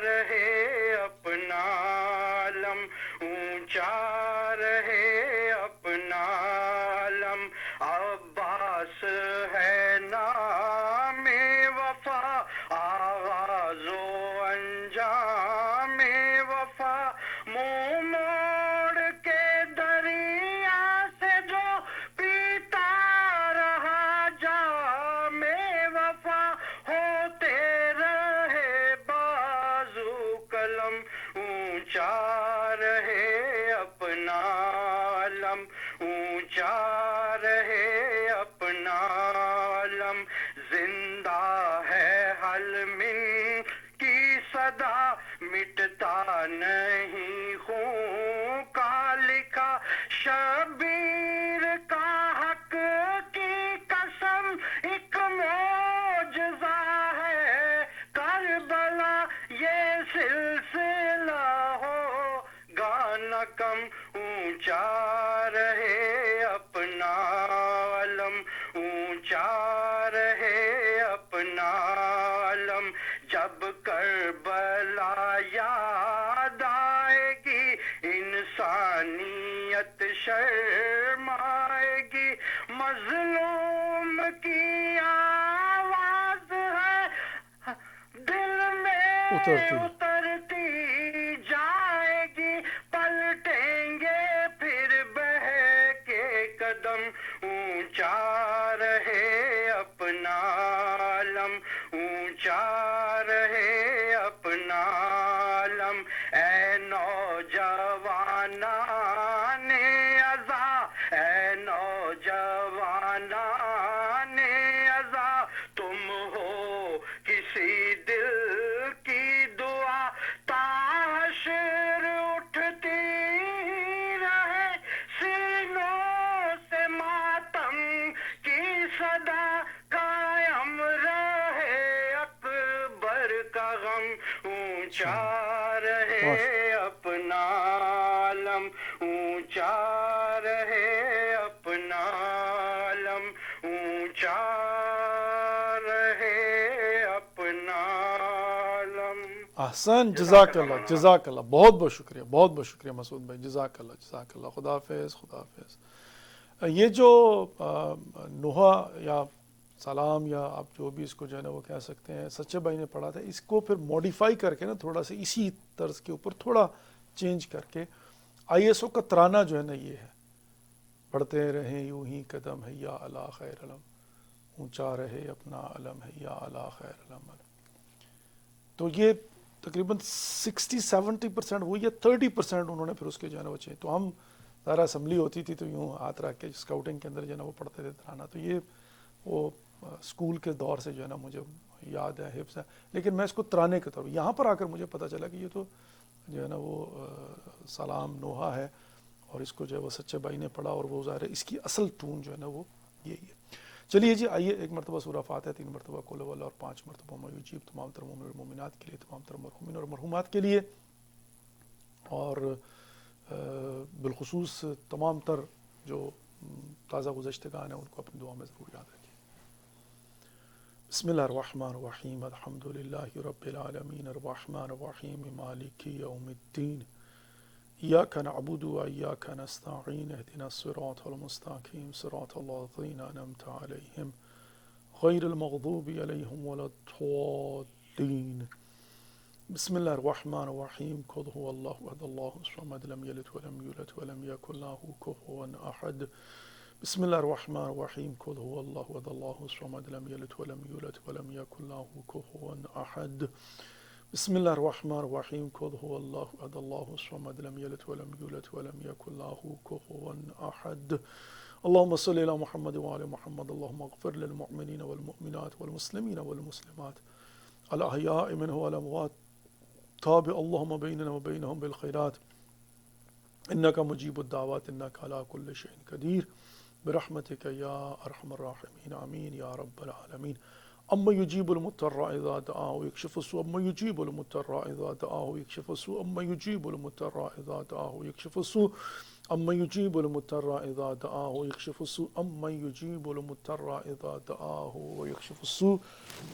رہے اپنا عالم، اونچا رہے اپنا عالم، عباس ہے نام وفا آغاز و انجام وفا، منہ موڑ کے دریا سے جو پیتا رہا جام وفا، ہوتے رہے بازو قلم، اونچا رہے اپنا عالم، اونچا رہے اپنا عالم، زندہ ہے حل من کی صدا مٹتا نہیں خون کا لکھا، شبیر کا حق کی قسم ایک معجزہ ہے کربلا، یہ سلسلہ ہو گا نہ کم، اونچا رہے اپنا عالم، اونچا رہے اپنا عالم، جب کربلا یاد آئے گی انسانیت شرمائے گی، مظلوم کی آواز ہے دل میں اترتی جائے گی، پلٹیں گے پھر بہہ کے قدم، اونچا رہے اپنا عالم، اونچا رہے اپنا عالم، اے نوجوانان عزا، اے نوجوانان عزا، تم ہو کسی دل کی دعا تا حشر اٹھتی رہے، سینوں سے ماتم کی صدا قائم رہے، اونچا رہے اپنا علم، اونچا رہے اپنا علم، اونچا رہے اپنا علم۔ احسن، جزاک اللہ، جزاک اللہ، بہت بہت شکریہ، بہت بہت شکریہ مسعود بھائی، جزاک اللہ، جزاک اللہ، خدا حافظ، خدا حافظ۔ یہ جو نوحہ یا سلام یا آپ جو بھی اس کو جو ہے نا وہ کہہ سکتے ہیں سچے بھائی نے پڑھا تھا، اس کو پھر موڈیفائی کر کے نا تھوڑا سا اسی طرز کے اوپر تھوڑا چینج کر کے ISO کا ترانہ جو ہے نا یہ ہے، پڑھتے رہیں یوں ہی قدم ہے یا اعلیٰ خیر علم، اونچا رہے اپنا علم ہے یا اعلیٰ خیر علم۔ تو یہ تقریباً 60-70% ہوئی ہے، 30% انہوں نے پھر اس کے جو ہے نا وہ چینج۔ تو ہم ذرا اسمبلی ہوتی تھی تو یوں ہاتھ رکھ کے اسکاؤٹنگ کے اندر جو ہے نا وہ پڑھتے تھے ترانہ، تو یہ وہ اسکول کے دور سے جو ہے نا مجھے یاد ہے، حفظ ہے، لیکن میں اس کو ترانے کے طور پر یہاں پر آ کر مجھے پتہ چلا کہ یہ تو جو ہے نا وہ سلام نوحہ ہے، اور اس کو جو ہے وہ سچے بھائی نے پڑھا، اور وہ ظاہر ہے اس کی اصل ٹون جو ہے نا وہ یہی ہے۔ چلیے جی، آئیے ایک مرتبہ سورہ فاتحہ، 3 مرتبہ قل هو اللہ، اور 5 مرتبہ ما یجیب، تمام تر مومن اور مومنات کے لیے، تمام تر مرحومین اور مرحومات کے لیے، اور بالخصوص تمام تر جو تازہ گزشتگان ہیں ان کو اپنی دعا میں ضرور یاد رکھیں۔ بسم اللہ الرحمن الرحیم، الحمد للہ رب العالمین، الرحمن الرحیم، مالک یوم الدین، ایاک نعبد و ایاک نستعین، اهدنا الصراط المستقیم، صراط الذین انعمت علیہم غیر المغضوب علیہم ولا الضالین۔ بسم اللہ الرحمن الرحیم، قل هو اللہ احد اللہ الصمد، لم یلد ولم یولد ولم یکن له کفوا احد۔ بسم اللہ الرحمن الرحیم، قل هو اللہ احد اللہ الصمد، لم یلد ولم یولد ولم یکن له کفوا احد۔ بسم اللہ الرحمن الرحیم، قل هو اللہ احد اللہ الصمد، لم یلد ولم یولد ولم یکن له کفوا احد۔ اللهم صل على محمد وعلى محمد، اللهم اغفر للمؤمنین والمؤمنات والمسلمین والمسلمات الاحیاء منهم والاموات، تابع اللهم بيننا وبينهم بالخيرات، انك مجيب الدعوات، انك على كل شيء قدير، برحمتك يا ارحم الراحمين، آمين يا رب العالمين۔ اما يجيب المضطر اذا دعاه ويكشف السوء، اما يجيب المضطر اذا دعاه ويكشف السوء، اما يجيب المضطر اذا دعاه ويكشف السوء، اما يجيب المضطر اذا دعاه ويكشف السوء، اما يجيب المضطر اذا دعاه ويكشف السوء،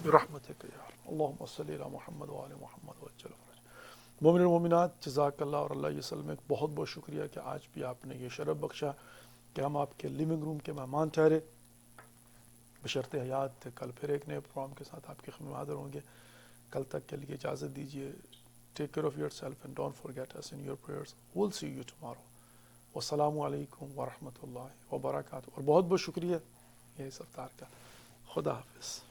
برحمتك يا رب۔ اللهم صل على محمد وعلى محمد وعجل فرج۔ مومن و مومنات، جزاک اللہ، اور اللہ وسلم، بہت بہت شکریہ کہ آج بھی آپ نے یہ شرف بخشا کہ ہم آپ کے لیونگ روم کے مہمان ٹھہرے۔ بشرط حیات کل پھر ایک نئے پروگرام کے ساتھ آپ کی خدمت میں حاضر ہوں گے۔ کل تک کے لیے اجازت دیجیے۔ Take care of your self and don't forget us in your prayers. Well see you tomorrow. والسلام علیکم ورحمۃ اللہ وبرکاتہ، اور بہت بہت شکریہ یہ سرکار کا۔ خدا حافظ۔